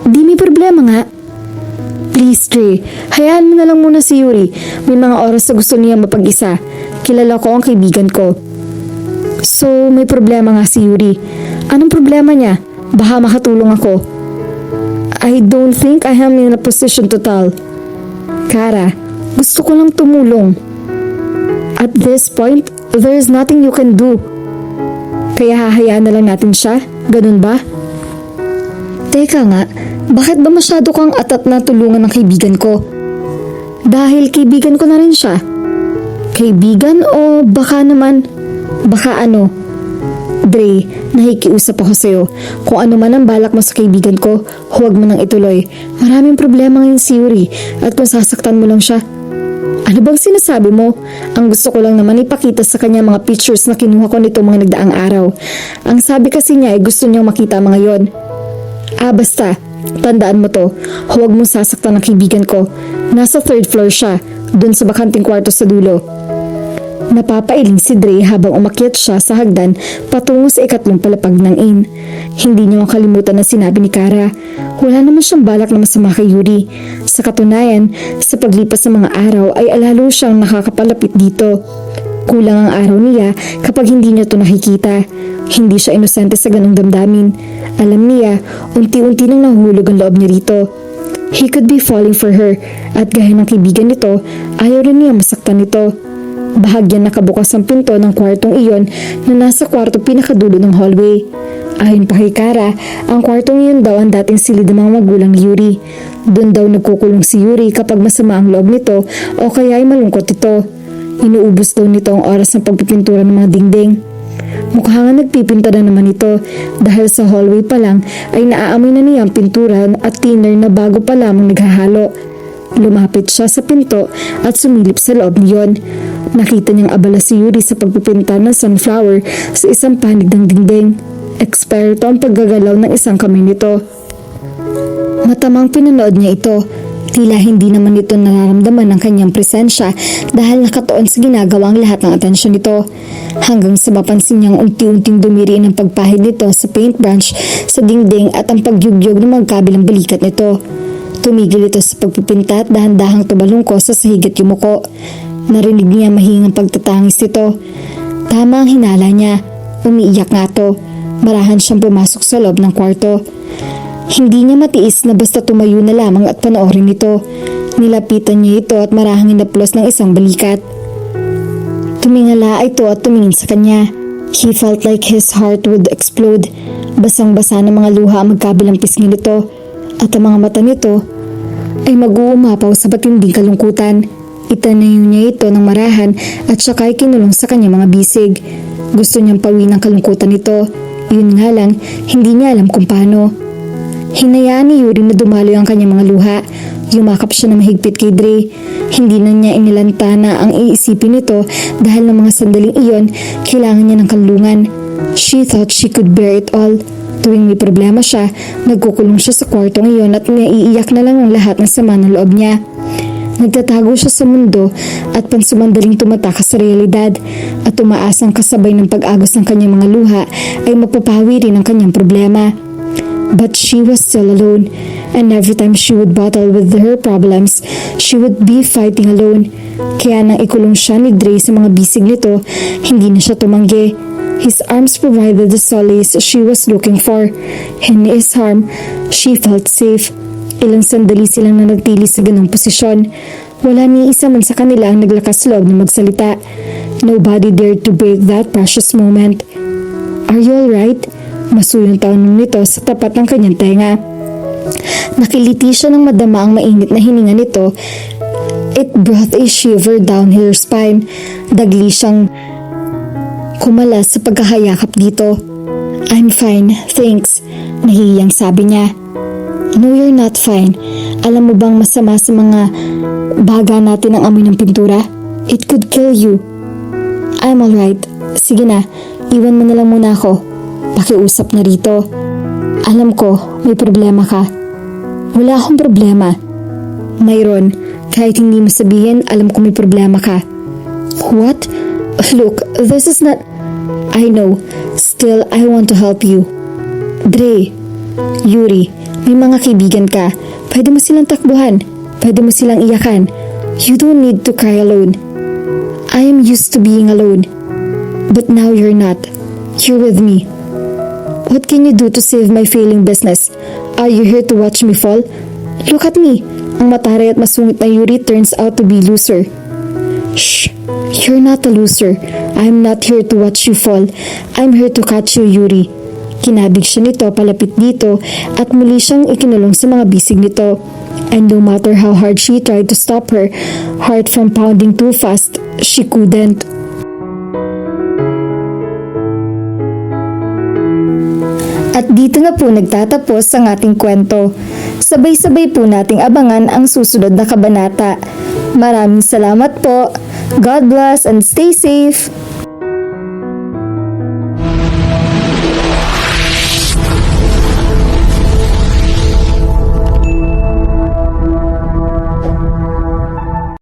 Di may problema nga. Please, Dre. Hayaan mo na lang muna si Yuri. May mga oras na gusto niya mapag-isa. Kilala ko ang kaibigan ko. So, may problema nga si Yuri. Anong problema niya? Baka makatulong ako. I don't think I am in a position to tell. Kara, gusto ko lang tumulong. At this point, there is nothing you can do. Kaya hahayaan na lang natin siya? Ganun ba? Teka nga, bakit ba masyado kang atat na tulungan ng kaibigan ko? Dahil kaibigan ko na rin siya. Kaibigan o baka naman, baka ano? Dre, nakikiusap ako sa'yo. Kung ano man ang balak mo sa kaibigan ko, huwag mo nang ituloy. Maraming problema ngayon si Yuri at kung sasaktan mo lang siya. Ano bang sinasabi mo? Ang gusto ko lang naman ipakita sa kanya mga pictures na kinuha ko nito mga nagdaang araw. Ang sabi kasi niya ay gusto niyang makita mga yon. Basta, tandaan mo to. Huwag mong sasaktan ng kaibigan ko. Nasa 3rd floor siya, dun sa bakanting kwarto sa dulo. Napapailing si Dre habang umakyat siya sa hagdan patungo sa 2nd palapag ng inn. Hindi niya makalimutan na sinabi ni Kara. Wala naman siyang balak na masama kay Yuri. Sa katunayan, sa paglipas ng mga araw ay alalo siyang nakakapalapit dito. Kulang ang araw niya kapag hindi niya ito nakikita. Hindi siya inosente sa ganong damdamin. Alam niya, unti-unti nang nahuhulog ang loob niya rito. He could be falling for her at gaya ng kaibigan nito, ayaw rin niya masaktan nito. Bahagyan nakabukas ang pinto ng kwartong iyon na nasa kwarto pinakadulo ng hallway. Ayon pa kay Kara, ang kwartong iyon daw ang dating silid ng mga magulang ni Yuri. Doon daw nagkukulong si Yuri kapag masama ang loob nito o kaya ay malungkot ito. Inuubos daw nito ang oras ng pagpipintura ng mga dingding. Mukha nga nagpipinta na naman ito dahil sa hallway pa lang ay naaamoy na niya ang pintura at thinner na bago pa lamang naghahalo. Lumapit siya sa pinto at sumilip sa loob niyon. Nakita niyang abala si Yuri sa pagpipinta ng sunflower sa isang panig ng dingding. Eksperto ang paggagalaw ng isang kamay nito. Matamang pinanood niya ito. Tila hindi naman ito nararamdaman ng kanyang presensya dahil nakatuon sa ginagawa ang lahat ng atensyon nito. Hanggang sa mapansin niyang unti-unting dumiriin ang pagpahid nito sa paintbrush sa dingding at ang pagyugyog ng magkabilang balikat nito. Tumigil ito sa pagpipinta at dahan-dahang tumalong ko sa sahig at yumuko. Narinig niya mahingang pagtatangis nito. Tama ang hinala niya. Umiiyak nga to. Marahan siyang pumasok sa loob ng kwarto. Hindi niya matiis na basta tumayo na lamang at panoorin ito. Nilapitan niya ito at marahang inaplos ng isang balikat. Tumingala ito at tumingin sa kanya. He felt like his heart would explode. Basang-basa ng mga luha ang magkabilang pisngi nito. At ang mga mata nito ay mag-uumapaw sa matinding kalungkutan. Itanayo niya ito ng marahan at saka ay kinulong sa kanyang mga bisig. Gusto niyang pawin ang kalungkutan nito. Yun nga lang, hindi niya alam kung paano. Hinayaan ni Yuri na dumaloy ang kanyang mga luha. Yumakap siya na mahigpit kay Dre. Hindi na niya inilanta na ang iisipin nito dahil ng mga sandaling iyon, kailangan niya ng kanlungan. She thought she could bear it all. Tuwing may problema siya, nagkukulong siya sa kwartong iyon at naiiyak na lang ang lahat ng sama ng loob niya. Nagtatago siya sa mundo at pansumandaling tumatakas sa realidad at umaasang kasabay ng pag-agos ng kanyang mga luha ay mapapawi rin ang kanyang problema. But she was still alone, and every time she would battle with her problems, she would be fighting alone. Kaya nang ikulong siya ni Dre sa mga bisig nito, hindi na siya tumanggi. His arms provided the solace she was looking for. In his arm, she felt safe. Ilang sandali silang nanatili sa ganong posisyon. Wala ni isa man sa kanila ang naglakas loob na magsalita. Nobody dared to break that precious moment. Are you alright? Masuyong tanong nito sa tapat ng kanyang tenga. Nakiliti siya ng madama ang mainit na hininga nito. It brought a shiver down her spine. Dagli siyang kumalas sa pagkahayakap dito. I'm fine, thanks. Nahihiyang sabi niya. No, you're not fine. Alam mo bang masama sa mga baga natin ang amoy ng pintura? It could kill you. I'm alright. Sige na, iwan mo na lang muna ako. Pakiusap na rito. Alam ko, may problema ka. Wala akong problema. Myron, kahit hindi mo sabihin, alam ko may problema ka. What? Look, this is not... I know. Still, I want to help you. Dre, Yuri, may mga kaibigan ka. Pwede mo silang takbuhan. Pwede mo silang iyakan. You don't need to cry alone. I am used to being alone. But now you're not. You're with me. What can you do to save my failing business? Are you here to watch me fall? Look at me. Ang mataray at masungit na Yuri turns out to be loser. Shh! You're not a loser. I'm not here to watch you fall. I'm here to catch you, Yuri. Kinabig siya nito palapit dito at muli siyang ikinulong sa mga bisig nito. And no matter how hard she tried to stop her heart from pounding too fast, she couldn't. At dito na po nagtatapos ang ating kwento. Sabay-sabay po nating abangan ang susunod na kabanata. Maraming salamat po. God bless and stay safe.